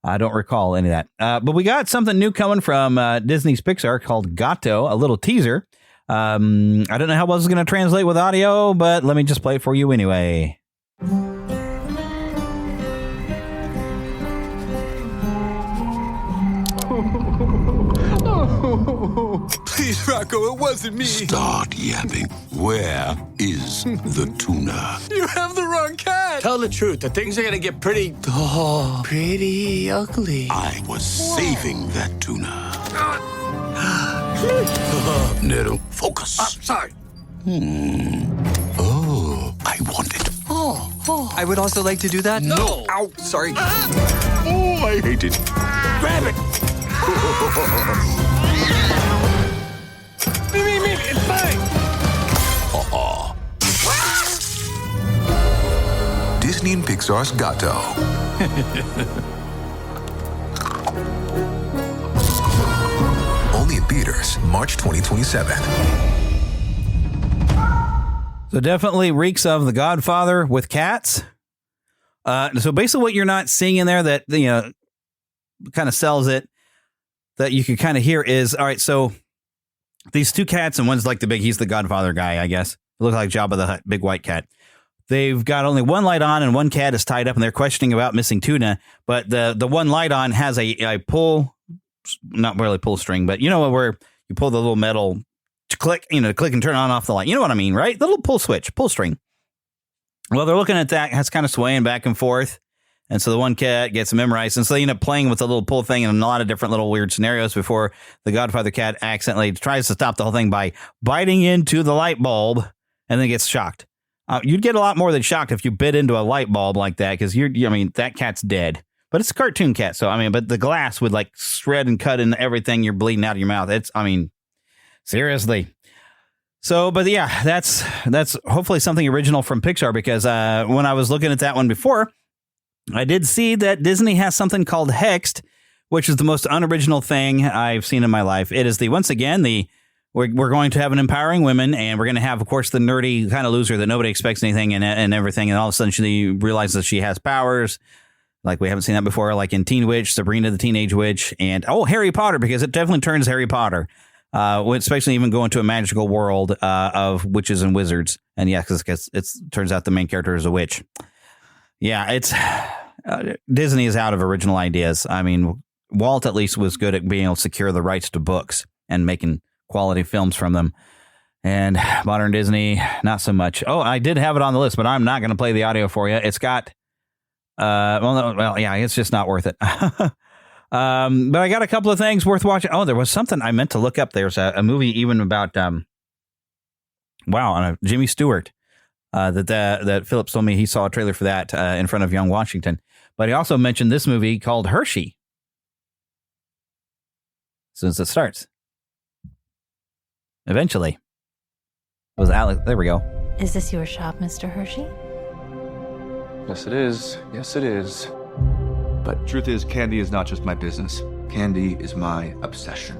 I don't recall any of that. But we got something new coming from Disney's Pixar called Gato, a little teaser. I don't know how well it's going to translate with audio, but let me just play it for you anyway. Please, Rocco, it wasn't me. Start yapping. Where is the tuna? You have the wrong cat. Tell the truth. The things are gonna get pretty ugly. I was saving that tuna. Nero, focus. Sorry. Oh, I want it. Oh. I would also like to do that. No. Ow, sorry. Oh, I hate it. Grab it. Me, it's mine. Disney and Pixar's Gato. Only in theaters, March 2027. So definitely reeks of The Godfather with cats. So basically what you're not seeing in there that, kind of sells it, that you can kind of hear is, all right, so these two cats, and one's like he's the Godfather guy, I guess. Look like Jabba the Hutt, big white cat. They've got only one light on and one cat is tied up and they're questioning about missing tuna. But the one light on has a pull, not really pull string, but where you pull the little metal to click, click and turn on and off the light. You know what I mean, right? The little pull switch, pull string. Well, they're looking at that. It's kind of swaying back and forth. And so the one cat gets memorized. And so they end up playing with the little pull thing in a lot of different little weird scenarios before the Godfather cat accidentally tries to stop the whole thing by biting into the light bulb and then gets shocked. You'd get a lot more than shocked if you bit into a light bulb like that because that cat's dead. But it's a cartoon cat. So, but the glass would shred and cut into everything. You're bleeding out of your mouth. Seriously. So, but yeah, that's hopefully something original from Pixar because when I was looking at that one before, I did see that Disney has something called Hexed, which is the most unoriginal thing I've seen in my life. It is we're going to have an empowering women, and we're going to have, of course, the nerdy kind of loser that nobody expects anything and everything, and all of a sudden she realizes she has powers. Like we haven't seen that before, like in Teen Witch, Sabrina the Teenage Witch, and Harry Potter, because it definitely turns Harry Potter, especially even going to a magical world of witches and wizards. And yeah, because it turns out the main character is a witch. Yeah, it's Disney is out of original ideas. Walt at least was good at being able to secure the rights to books and making quality films from them. And modern Disney, not so much. Oh, I did have it on the list, but I'm not going to play the audio for you. It's got, it's just not worth it. But I got a couple of things worth watching. Oh, there was something I meant to look up. There's a movie even about, Jimmy Stewart. That Phillips told me he saw a trailer for that in front of Young Washington. But he also mentioned this movie called Hershey. As soon as it starts. Eventually. It was Alex. There we go. Is this your shop, Mr. Hershey? Yes, it is. Yes, it is. But truth is, candy is not just my business. Candy is my obsession.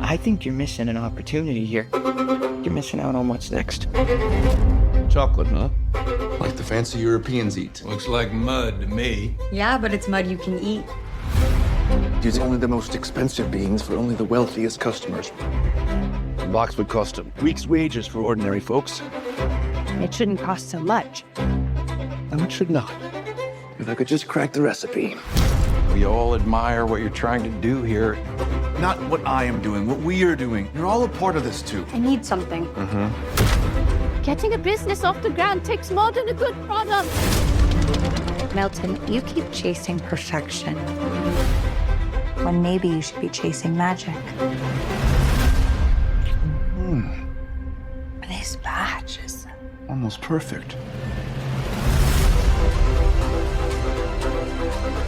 I think you're missing an opportunity here. You're missing out on what's next. Chocolate, huh? Like the fancy Europeans eat. Looks like mud to me. Yeah, but it's mud you can eat. Use only the most expensive beans for only the wealthiest customers. box would cost a week's wages for ordinary folks. It shouldn't cost so much. And it should not. If I could just crack the recipe. We all admire what you're trying to do here. Not what I am doing, what we are doing. You're all a part of this too. I need something. Getting a business off the ground takes more than a good product. Milton, you keep chasing perfection when maybe you should be chasing magic. This batch is Almost perfect.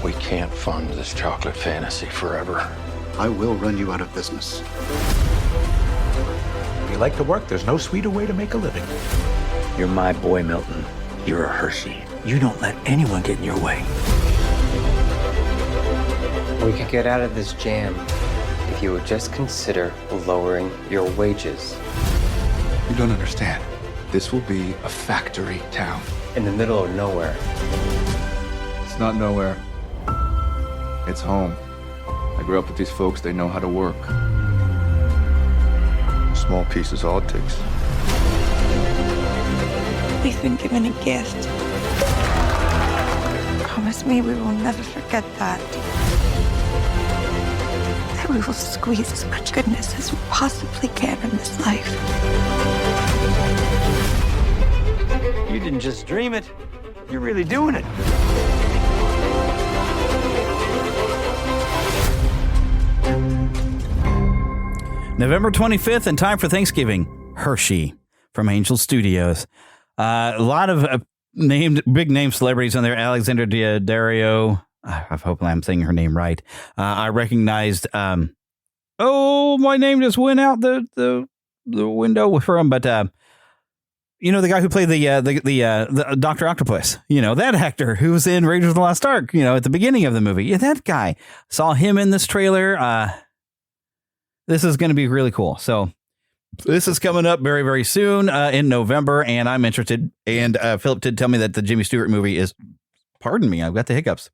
We can't fund this chocolate fantasy forever. I will run you out of business. If you like to work, there's no sweeter way to make a living. You're my boy, Milton. You're a Hershey. You don't let anyone get in your way. We could get out of this jam if you would just consider lowering your wages. You don't understand. This will be a factory town. In the middle of nowhere. It's not nowhere. It's home. I grew up with these folks. They know how to work. A small piece is all it takes. We've been given a gift. Promise me we will never forget that. That we will squeeze as much goodness as we possibly can in this life. You didn't just dream it. You're really doing it. November 25th, in time for Thanksgiving, Hershey from Angel Studios. A lot of big name celebrities on there. Alexandra Daddario. I hope I'm saying her name right. I recognized. My name just went out the window for him. But the guy who played the Dr. Octopus. That actor who was in Raiders of the Lost Ark. At the beginning of the movie. Yeah, that guy. Saw him in this trailer. This is going to be really cool. So this is coming up very, very soon in November, and I'm interested. And Philip did tell me that the Jimmy Stewart movie is, pardon me, I've got the hiccups,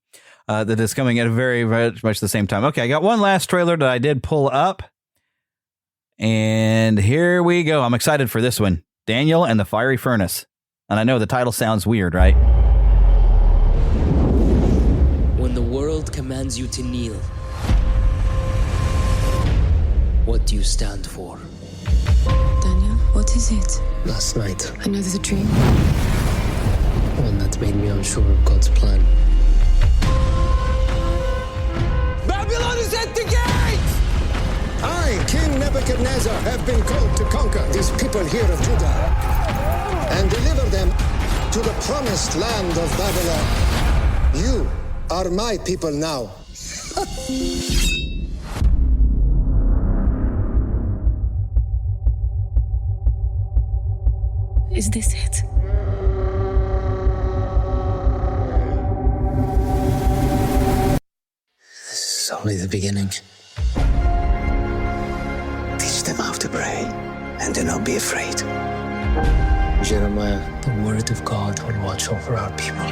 that is coming at a very, very much the same time. Okay, I got one last trailer that I did pull up, and here we go. I'm excited for this one. Daniel and the Fiery Furnace. And I know the title sounds weird, right? When the world commands you to kneel, what do you stand for? Daniel, what is it? Last night, Another dream? one that made me unsure of God's plan. Babylon is at the gate! I, King Nebuchadnezzar, have been called to conquer these people here of Judah and deliver them to the promised land of Babylon. You are my people now. Is this it? This is only the beginning. Teach them how to pray, and do not be afraid. Jeremiah, the word of God will watch over our people.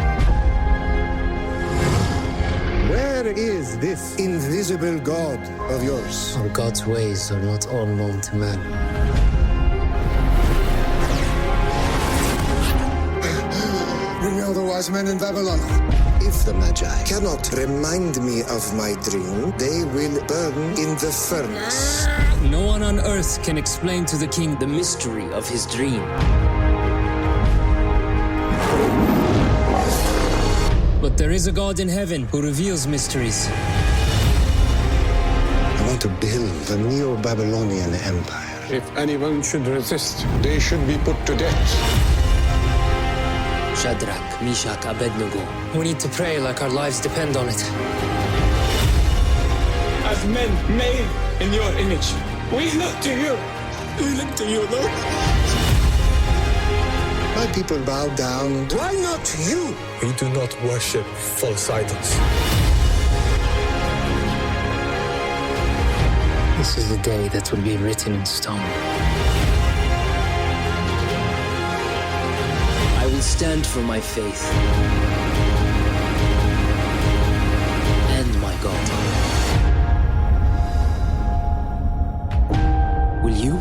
Where is this invisible God of yours? For God's ways are not all known to man. Bring out the wise men in Babylon. If the Magi cannot remind me of my dream, they will burn in the furnace. No one on earth can explain to the king the mystery of his dream. But there is a God in heaven who reveals mysteries. I want to build a Neo-Babylonian empire. If anyone should resist, they should be put to death. Shadrach, Meshach, Abednego. We need to pray like our lives depend on it. As men made in your image, we look to you. We look to you, Lord. My people bow down. Why not you? We do not worship false idols. This is the day that will be written in stone. I will stand for my faith and my God. Will you?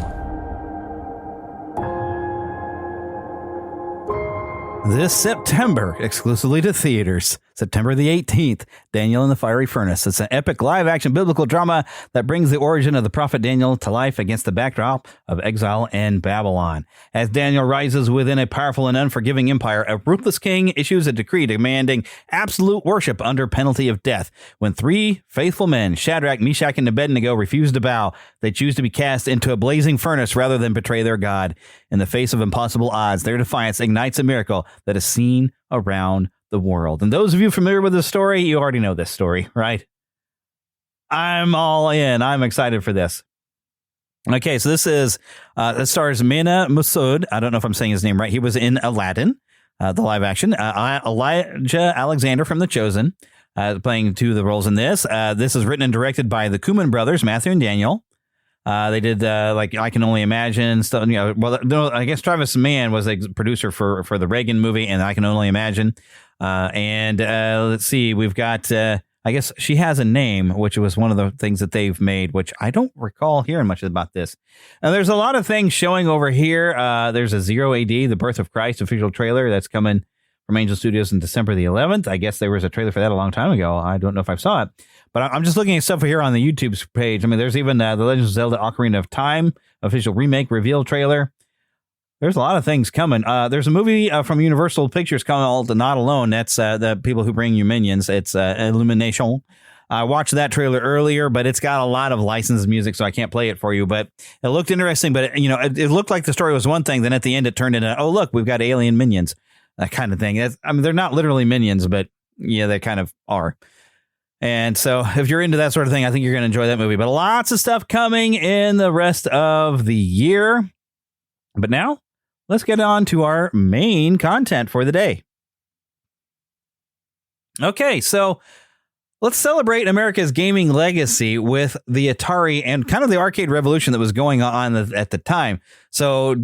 This September, exclusively to theaters, September the 18th, Daniel in the Fiery Furnace. It's an epic live-action biblical drama that brings the origin of the prophet Daniel to life against the backdrop of exile in Babylon. As Daniel rises within a powerful and unforgiving empire, a ruthless king issues a decree demanding absolute worship under penalty of death. When three faithful men, Shadrach, Meshach, and Abednego, refuse to bow, they choose to be cast into a blazing furnace rather than betray their God. In the face of impossible odds, their defiance ignites a miracle that is seen around the world. And those of you familiar with this story, you already know this story, right? I'm all in. I'm excited for this. Okay, so this is, it stars Mena Massoud. I don't know if I'm saying his name right. He was in Aladdin, the live action. Elijah Alexander from The Chosen, playing two of the roles in this. This is written and directed by the Koeman brothers, Matthew and Daniel. They did like I Can Only Imagine stuff. You know, well, no, I guess Travis Mann was a producer for the Reagan movie, and I Can Only Imagine. Let's see, we've got. I guess She Has a Name, which was one of the things that they've made, which I don't recall hearing much about this. Now, there's a lot of things showing over here. There's a Zero AD, The Birth of Christ official trailer that's coming from Angel Studios on December the 11th. I guess there was a trailer for that a long time ago. I don't know if I saw it. But I'm just looking at stuff here on the YouTube page. I mean, there's even the Legend of Zelda Ocarina of Time official remake reveal trailer. There's a lot of things coming. There's a movie from Universal Pictures called Not Alone. That's the people who bring you Minions. It's Illumination. I watched that trailer earlier, but it's got a lot of licensed music, so I can't play it for you. But it looked interesting. But, it looked like the story was one thing. Then at the end, it turned into, oh, look, we've got alien minions, that kind of thing. They're not literally minions, but yeah, they kind of are. And so if you're into that sort of thing, I think you're going to enjoy that movie. But lots of stuff coming in the rest of the year. But now, let's get on to our main content for the day. Okay, so let's celebrate America's gaming legacy with the Atari and kind of the arcade revolution that was going on at the time. So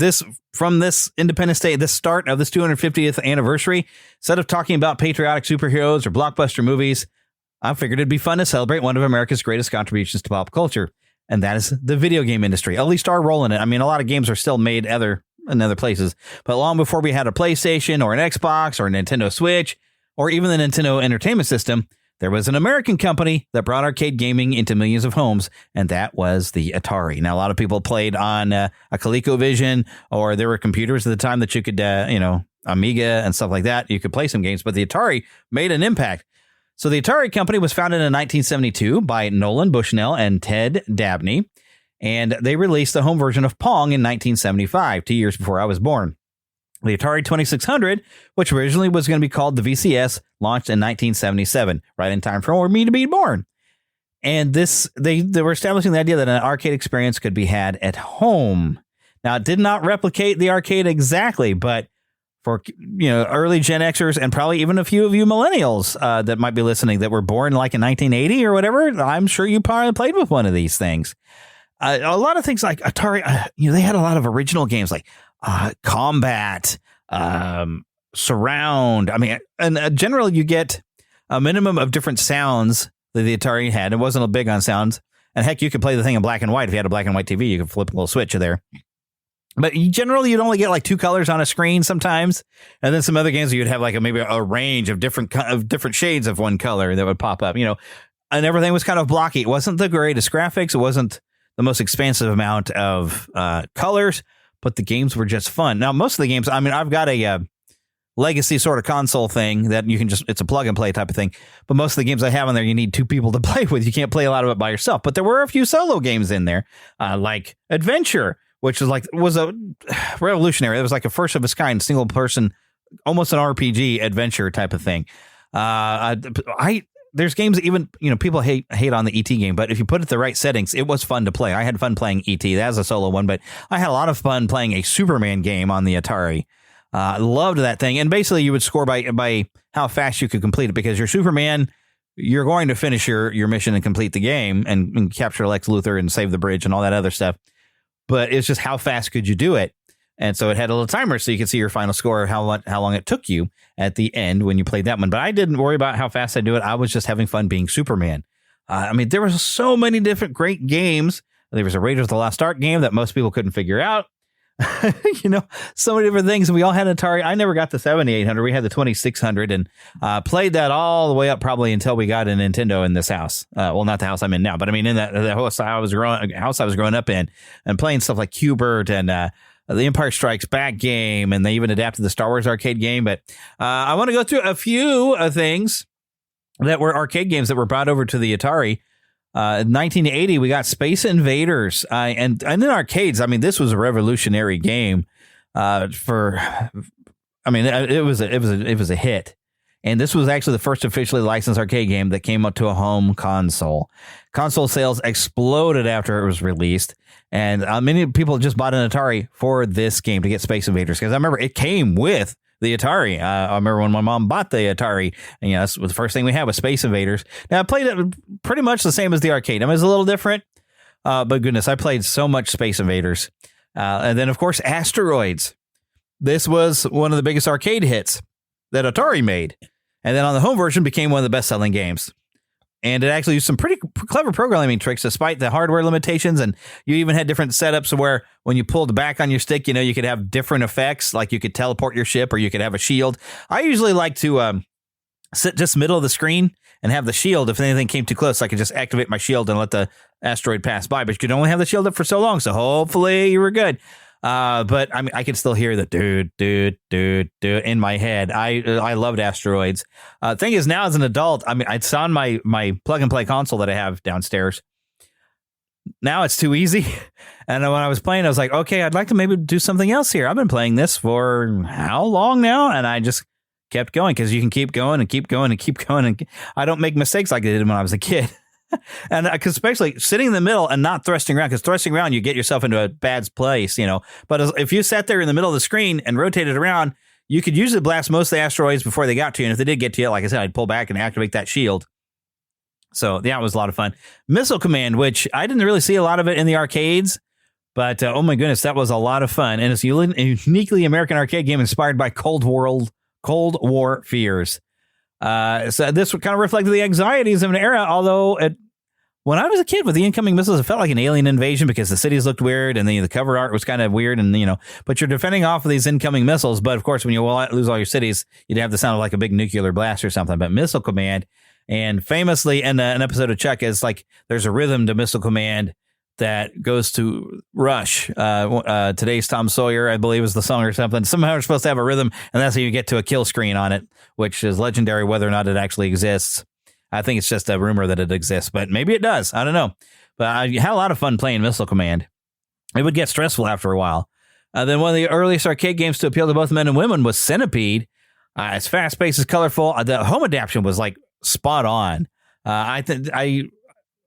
from this Independence Day, this start of this 250th anniversary, instead of talking about patriotic superheroes or blockbuster movies, I figured it'd be fun to celebrate one of America's greatest contributions to pop culture, and that is the video game industry. At least our role in it. I mean, a lot of games are still made in other places, but long before we had a PlayStation or an Xbox or a Nintendo Switch or even the Nintendo Entertainment System, there was an American company that brought arcade gaming into millions of homes, and that was the Atari. Now, a lot of people played on a ColecoVision, or there were computers at the time that you could, Amiga and stuff like that. You could play some games, but the Atari made an impact. So the Atari company was founded in 1972 by Nolan Bushnell and Ted Dabney, and they released the home version of Pong in 1975, 2 years before I was born. The Atari 2600, which originally was going to be called the VCS, launched in 1977, right in time for me to be born. And they were establishing the idea that an arcade experience could be had at home. Now, it did not replicate the arcade exactly, but for early Gen Xers and probably even a few of you millennials that might be listening that were born like in 1980 or whatever, I'm sure you probably played with one of these things. A lot of things like Atari, they had a lot of original games like Combat, Surround. I mean, and generally you get a minimum of different sounds that the Atari had. It wasn't big on sounds. And heck, you could play the thing in black and white. If you had a black and white TV, you could flip a little switch there. But generally, you'd only get like two colors on a screen sometimes. And then some other games, you'd have like maybe a range of different shades of one color that would pop up, and everything was kind of blocky. It wasn't the greatest graphics. It wasn't the most expansive amount of colors, but the games were just fun. Now, most of the games, I've got a legacy sort of console thing that you can it's a plug and play type of thing. But most of the games I have on there, you need two people to play with. You can't play a lot of it by yourself. But there were a few solo games in there, like Adventure, which was a revolutionary. It was like a first of its kind, single person, almost an RPG adventure type of thing. There's games that even, people hate on the ET game, but if you put it the right settings, it was fun to play. I had fun playing ET. That was a solo one, but I had a lot of fun playing a Superman game on the Atari. I loved that thing. And basically you would score by how fast you could complete it, because you're Superman, you're going to finish your mission and complete the game and capture Lex Luthor and save the bridge and all that other stuff. But it's just how fast could you do it? And so it had a little timer so you could see your final score, how long it took you at the end when you played that one. But I didn't worry about how fast I do it. I was just having fun being Superman. There were so many different great games. There was a Raiders of the Lost Ark game that most people couldn't figure out. So many different things. And we all had Atari. I never got the 7800. We had the 2600 and played that all the way up probably until we got a Nintendo in this house. Well, not the house I'm in now, but I mean in the house I was growing up in, and playing stuff like Q*bert and the Empire Strikes Back game, and they even adapted the Star Wars arcade game. But I want to go through a few things that were arcade games that were brought over to the Atari. In 1980, we got Space Invaders, and in arcades. I mean, this was a revolutionary game. It was a hit, and this was actually the first officially licensed arcade game that came up to a home console. Console sales exploded after it was released, and many people just bought an Atari for this game to get Space Invaders, because I remember it came with the Atari. I remember when my mom bought the Atari, and that's the first thing we had was Space Invaders. Now, I played it pretty much the same as the arcade. I mean, it was a little different, but goodness, I played so much Space Invaders. And then, of course, Asteroids. This was one of the biggest arcade hits that Atari made. And then on the home version became one of the best-selling games. And it actually used some pretty clever programming tricks despite the hardware limitations. And you even had different setups where when you pulled back on your stick, you could have different effects, like you could teleport your ship or you could have a shield. I usually like to sit just middle of the screen and have the shield. If anything came too close, I could just activate my shield and let the asteroid pass by. But you could only have the shield up for so long. So hopefully you were good. But I mean, I could still hear the dude in my head. I loved Asteroids. Thing is, now as an adult, I mean, it's on my plug and play console that I have downstairs. Now it's too easy. And when I was playing, I was like, okay, I'd like to maybe do something else here. I've been playing this for how long now? And I just kept going, because you can keep going and keep going and keep going. And I don't make mistakes like I did when I was a kid. And especially sitting in the middle and not thrusting around, because thrusting around, you get yourself into a bad place, But if you sat there in the middle of the screen and rotated around, you could usually blast most of the asteroids before they got to you. And if they did get to you, like I said, I'd pull back and activate that shield. So yeah, it was a lot of fun. Missile Command, which I didn't really see a lot of it in the arcades, but oh my goodness, that was a lot of fun. And it's a uniquely American arcade game inspired by Cold War fears. So this kind of reflected the anxieties of an era, although when I was a kid with the incoming missiles, it felt like an alien invasion because the cities looked weird and the cover art was kind of weird. And, but you're defending off of these incoming missiles. But of course, when you lose all your cities, you'd have the sound of like a big nuclear blast or something. But Missile Command, and famously in an episode of Chuck, is like there's a rhythm to Missile Command that goes to Rush. Today's Tom Sawyer, I believe, is the song or something. Somehow you're supposed to have a rhythm, and that's how you get to a kill screen on it, which is legendary whether or not it actually exists. I think it's just a rumor that it exists, but maybe it does. I don't know. But I had a lot of fun playing Missile Command. It would get stressful after a while. Then one of the earliest arcade games to appeal to both men and women was Centipede. It's fast-paced, it's colorful. The home adaptation was like spot on. I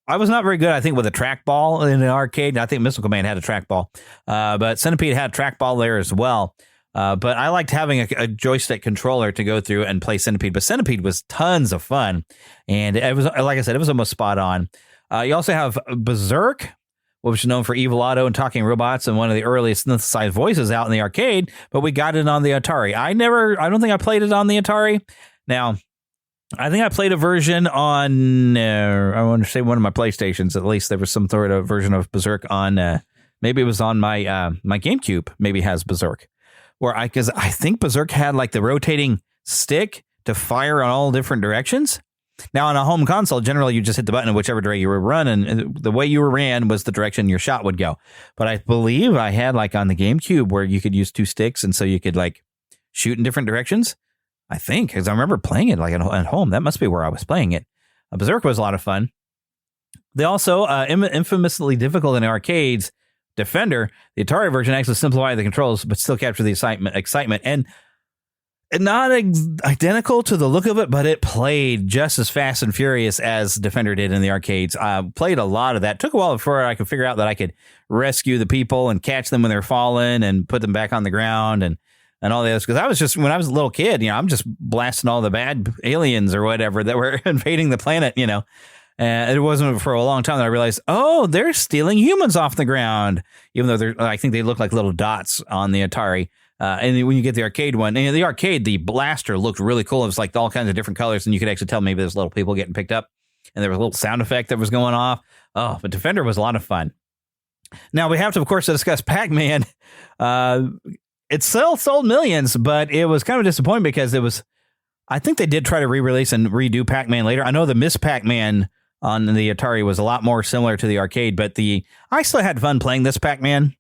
was not very good, I think, with a trackball in the arcade. I think Missile Command had a trackball, but Centipede had a trackball there as well. But I liked having a joystick controller to go through and play Centipede. But Centipede was tons of fun. And it was, like I said, it was almost spot on. You also have Berserk, which is known for Evil Otto and talking robots, and one of the earliest synthesized voices out in the arcade. But we got it on the Atari. I don't think I played it on the Atari. Now, I think I played a version on, I want to say one of my PlayStations. At least there was some sort of version of Berserk on, maybe it was on my my GameCube, maybe has Berserk. Because I think Berserk had like the rotating stick to fire on all different directions. Now, on a home console, generally you just hit the button in whichever direction you were running. And the way you ran was the direction your shot would go. But I believe I had like on the GameCube where you could use two sticks, and so you could like shoot in different directions. I think, because I remember playing it like at home. That must be where I was playing it. Berserk was a lot of fun. They also infamously difficult in arcades. Defender, the Atari version, actually simplified the controls, but still captured the excitement. And not identical to the look of it, but it played just as fast and furious as Defender did in the arcades. I played a lot of that. Took a while before I could figure out that I could rescue the people and catch them when they're falling and put them back on the ground and all the others. Because when I was a little kid, I'm just blasting all the bad aliens or whatever that were invading the planet, And it wasn't for a long time that I realized, they're stealing humans off the ground, even though I think they look like little dots on the Atari. And when you get the arcade one, and the arcade, the blaster looked really cool. It was like all kinds of different colors, and you could actually tell maybe there's little people getting picked up, and there was a little sound effect that was going off. Oh, but Defender was a lot of fun. Now, we have to, of course, discuss Pac-Man. It still sold millions, but it was kind of disappointing because I think they did try to re-release and redo Pac-Man later. I know the Miss Pac-Man on the Atari was a lot more similar to the arcade, but I still had fun playing this Pac-Man.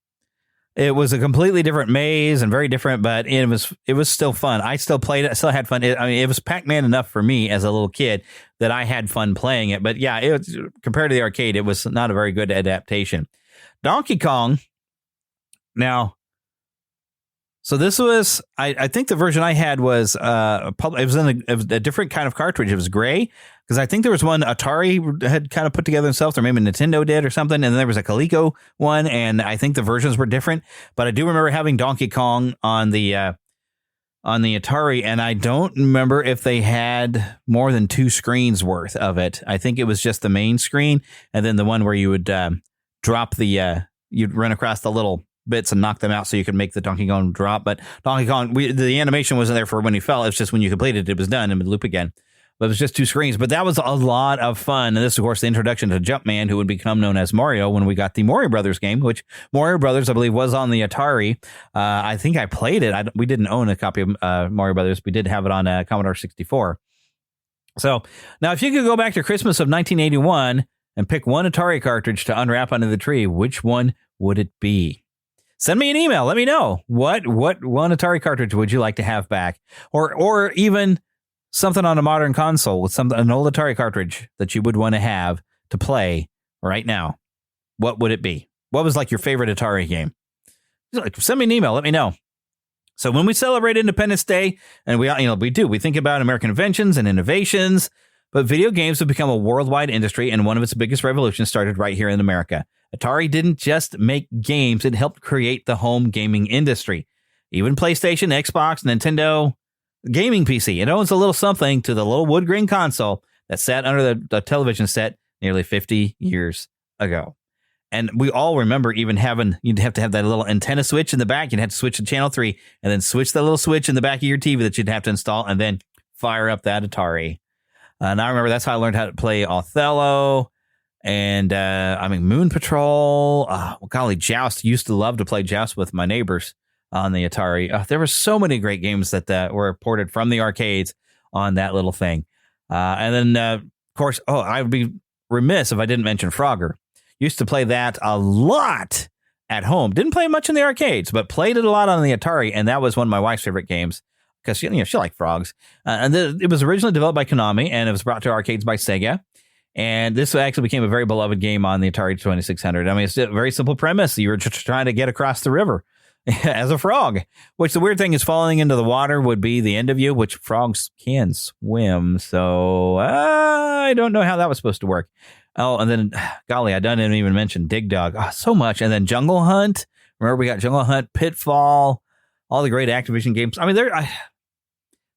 It was a completely different maze and very different, but it was still fun. I still played it. I still had fun. It was Pac-Man enough for me as a little kid that I had fun playing it. But yeah, compared to the arcade, it was not a very good adaptation. Donkey Kong. Now, so this was, I think the version I had was, it was in a different kind of cartridge. It was gray, because I think there was one Atari had kind of put together themselves, or maybe Nintendo did or something, and then there was a Coleco one, and I think the versions were different. But I do remember having Donkey Kong on the Atari, and I don't remember if they had more than 2 screens worth of it. I think it was just the main screen, and then the one where you would drop you'd run across the little bits and knock them out so you could make the Donkey Kong drop. But Donkey Kong, the animation wasn't there for when he fell. It's just when you completed it, it was done and would loop again. But it was just 2 screens. But that was a lot of fun. And this, of course, the introduction to Jumpman, who would become known as Mario when we got the Mario Brothers game, which Mario Brothers, I believe, was on the Atari. I think I played it. We didn't own a copy of Mario Brothers. We did have it on Commodore 64. So now, if you could go back to Christmas of 1981 and pick one Atari cartridge to unwrap under the tree, which one would it be? Send me an email. Let me know what one Atari cartridge would you like to have back, or even something on a modern console with an old Atari cartridge that you would want to have to play right now. What would it be? What was like your favorite Atari game? Send me an email. Let me know. So when we celebrate Independence Day, and we think about American inventions and innovations, but video games have become a worldwide industry, and one of its biggest revolutions started right here in America. Atari didn't just make games, it helped create the home gaming industry. Even PlayStation, Xbox, Nintendo, gaming PC, it owns a little something to the little wood grain console that sat under the television set nearly 50 years ago. And we all remember even you'd have to have that little antenna switch in the back. You'd have to switch to channel 3 and then switch the little switch in the back of your TV that you'd have to install and then fire up that Atari. And I remember that's how I learned how to play Othello. And Moon Patrol, Joust. Used to love to play Joust with my neighbors on the Atari. There were so many great games that were ported from the arcades on that little thing. And then, of course, I would be remiss if I didn't mention Frogger. Used to play that a lot at home. Didn't play much in the arcades, but played it a lot on the Atari. And that was one of my wife's favorite games because she liked frogs. It was originally developed by Konami, and it was brought to arcades by Sega. And this actually became a very beloved game on the Atari 2600. It's a very simple premise. You were just trying to get across the river as a frog, which the weird thing is falling into the water would be the end of you, which frogs can swim. So I don't know how that was supposed to work. Oh, and then, golly, I didn't even mention Dig Dug. So much. And then Jungle Hunt. Remember, we got Jungle Hunt, Pitfall, all the great Activision games.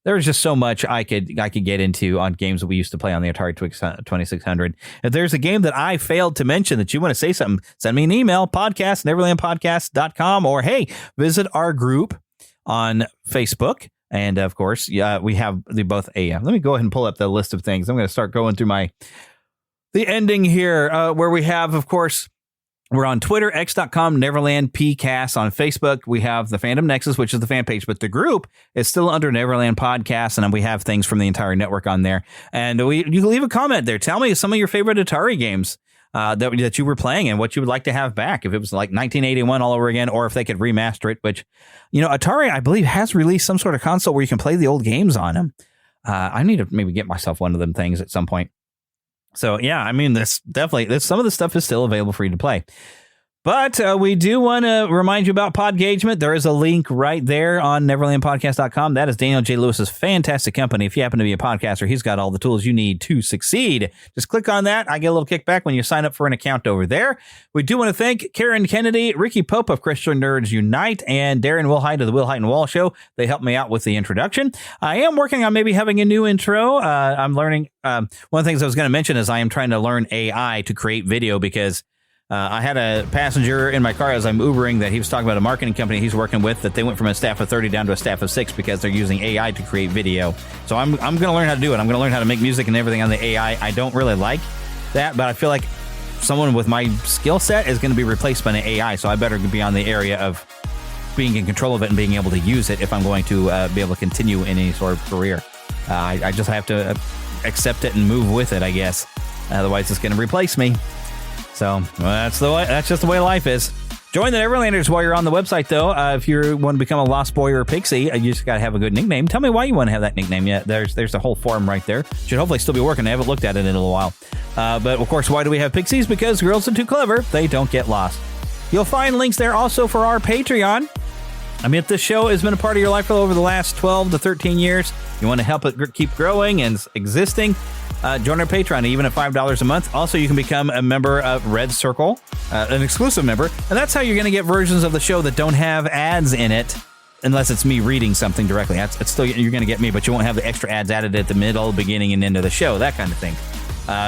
There was just so much I could get into on games that we used to play on the Atari 2600. If there's a game that I failed to mention that you want to say something, send me an email, podcast@neverlandpodcast.com, or hey, visit our group on Facebook. And of course, we have both let me go ahead and pull up the list of things. I'm going to start going through the ending here where we have, of course, we're on Twitter, x.com, Neverland PCast. On Facebook, we have the Fandom Nexus, which is the fan page, but the group is still under Neverland Podcast, and we have things from the entire network on there. And you can leave a comment there. Tell me some of your favorite Atari games that you were playing and what you would like to have back, if it was like 1981 all over again, or if they could remaster it, which, Atari, I believe, has released some sort of console where you can play the old games on them. I need to maybe get myself one of them things at some point. So, yeah, some of the stuff is still available for you to play. But we do want to remind you about Podgagement. There is a link right there on neverlandpodcast.com. That is Daniel J. Lewis's fantastic company. If you happen to be a podcaster, he's got all the tools you need to succeed. Just click on that. I get a little kickback when you sign up for an account over there. We do want to thank Karen Kennedy, Ricky Pope of Christian Nerds Unite, and Darren Wilhite of the Wilhite and Wall Show. They helped me out with the introduction. I am working on maybe having a new intro. I'm learning. One of the things I was going to mention is I am trying to learn AI to create video, because I had a passenger in my car as I'm Ubering that he was talking about a marketing company he's working with, that they went from a staff of 30 down to a staff of 6 because they're using AI to create video. So I'm going to learn how to do it. I'm going to learn how to make music and everything on the AI. I don't really like that, but I feel like someone with my skill set is going to be replaced by an AI, so I better be on the area of being in control of it and being able to use it if I'm going to be able to continue in any sort of career. I just have to accept it and move with it, I guess. Otherwise, it's going to replace me. So that's just the way life is. Join the Neverlanders while you're on the website, though. If you want to become a Lost Boy or a Pixie, you just got to have a good nickname. Tell me why you want to have that nickname. Yeah, there's a whole forum right there. Should hopefully still be working. I haven't looked at it in a little while. But, of course, why do we have Pixies? Because girls are too clever. They don't get lost. You'll find links there also for our Patreon. I mean, if this show has been a part of your life for over the last 12 to 13 years, you want to help it keep growing and existing, join our Patreon, even at $5 a month. Also, you can become a member of Red Circle, an exclusive member. And that's how you're going to get versions of the show that don't have ads in it, unless it's me reading something directly. It's still, you're going to get me, but you won't have the extra ads added at the middle, beginning, and end of the show, that kind of thing.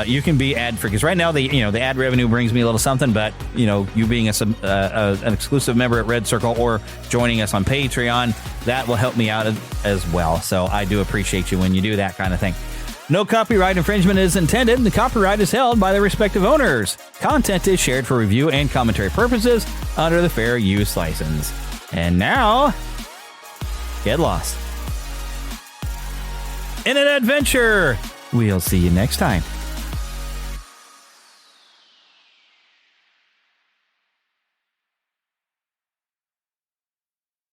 You can be ad free because right now the ad revenue brings me a little something, but you being an exclusive member at Red Circle or joining us on Patreon, that will help me out as well. So I do appreciate you when you do that kind of thing. No copyright infringement is intended. The copyright is held by the respective owners. Content is shared for review and commentary purposes under the fair use license. And now, get lost in an adventure. We'll see you next time.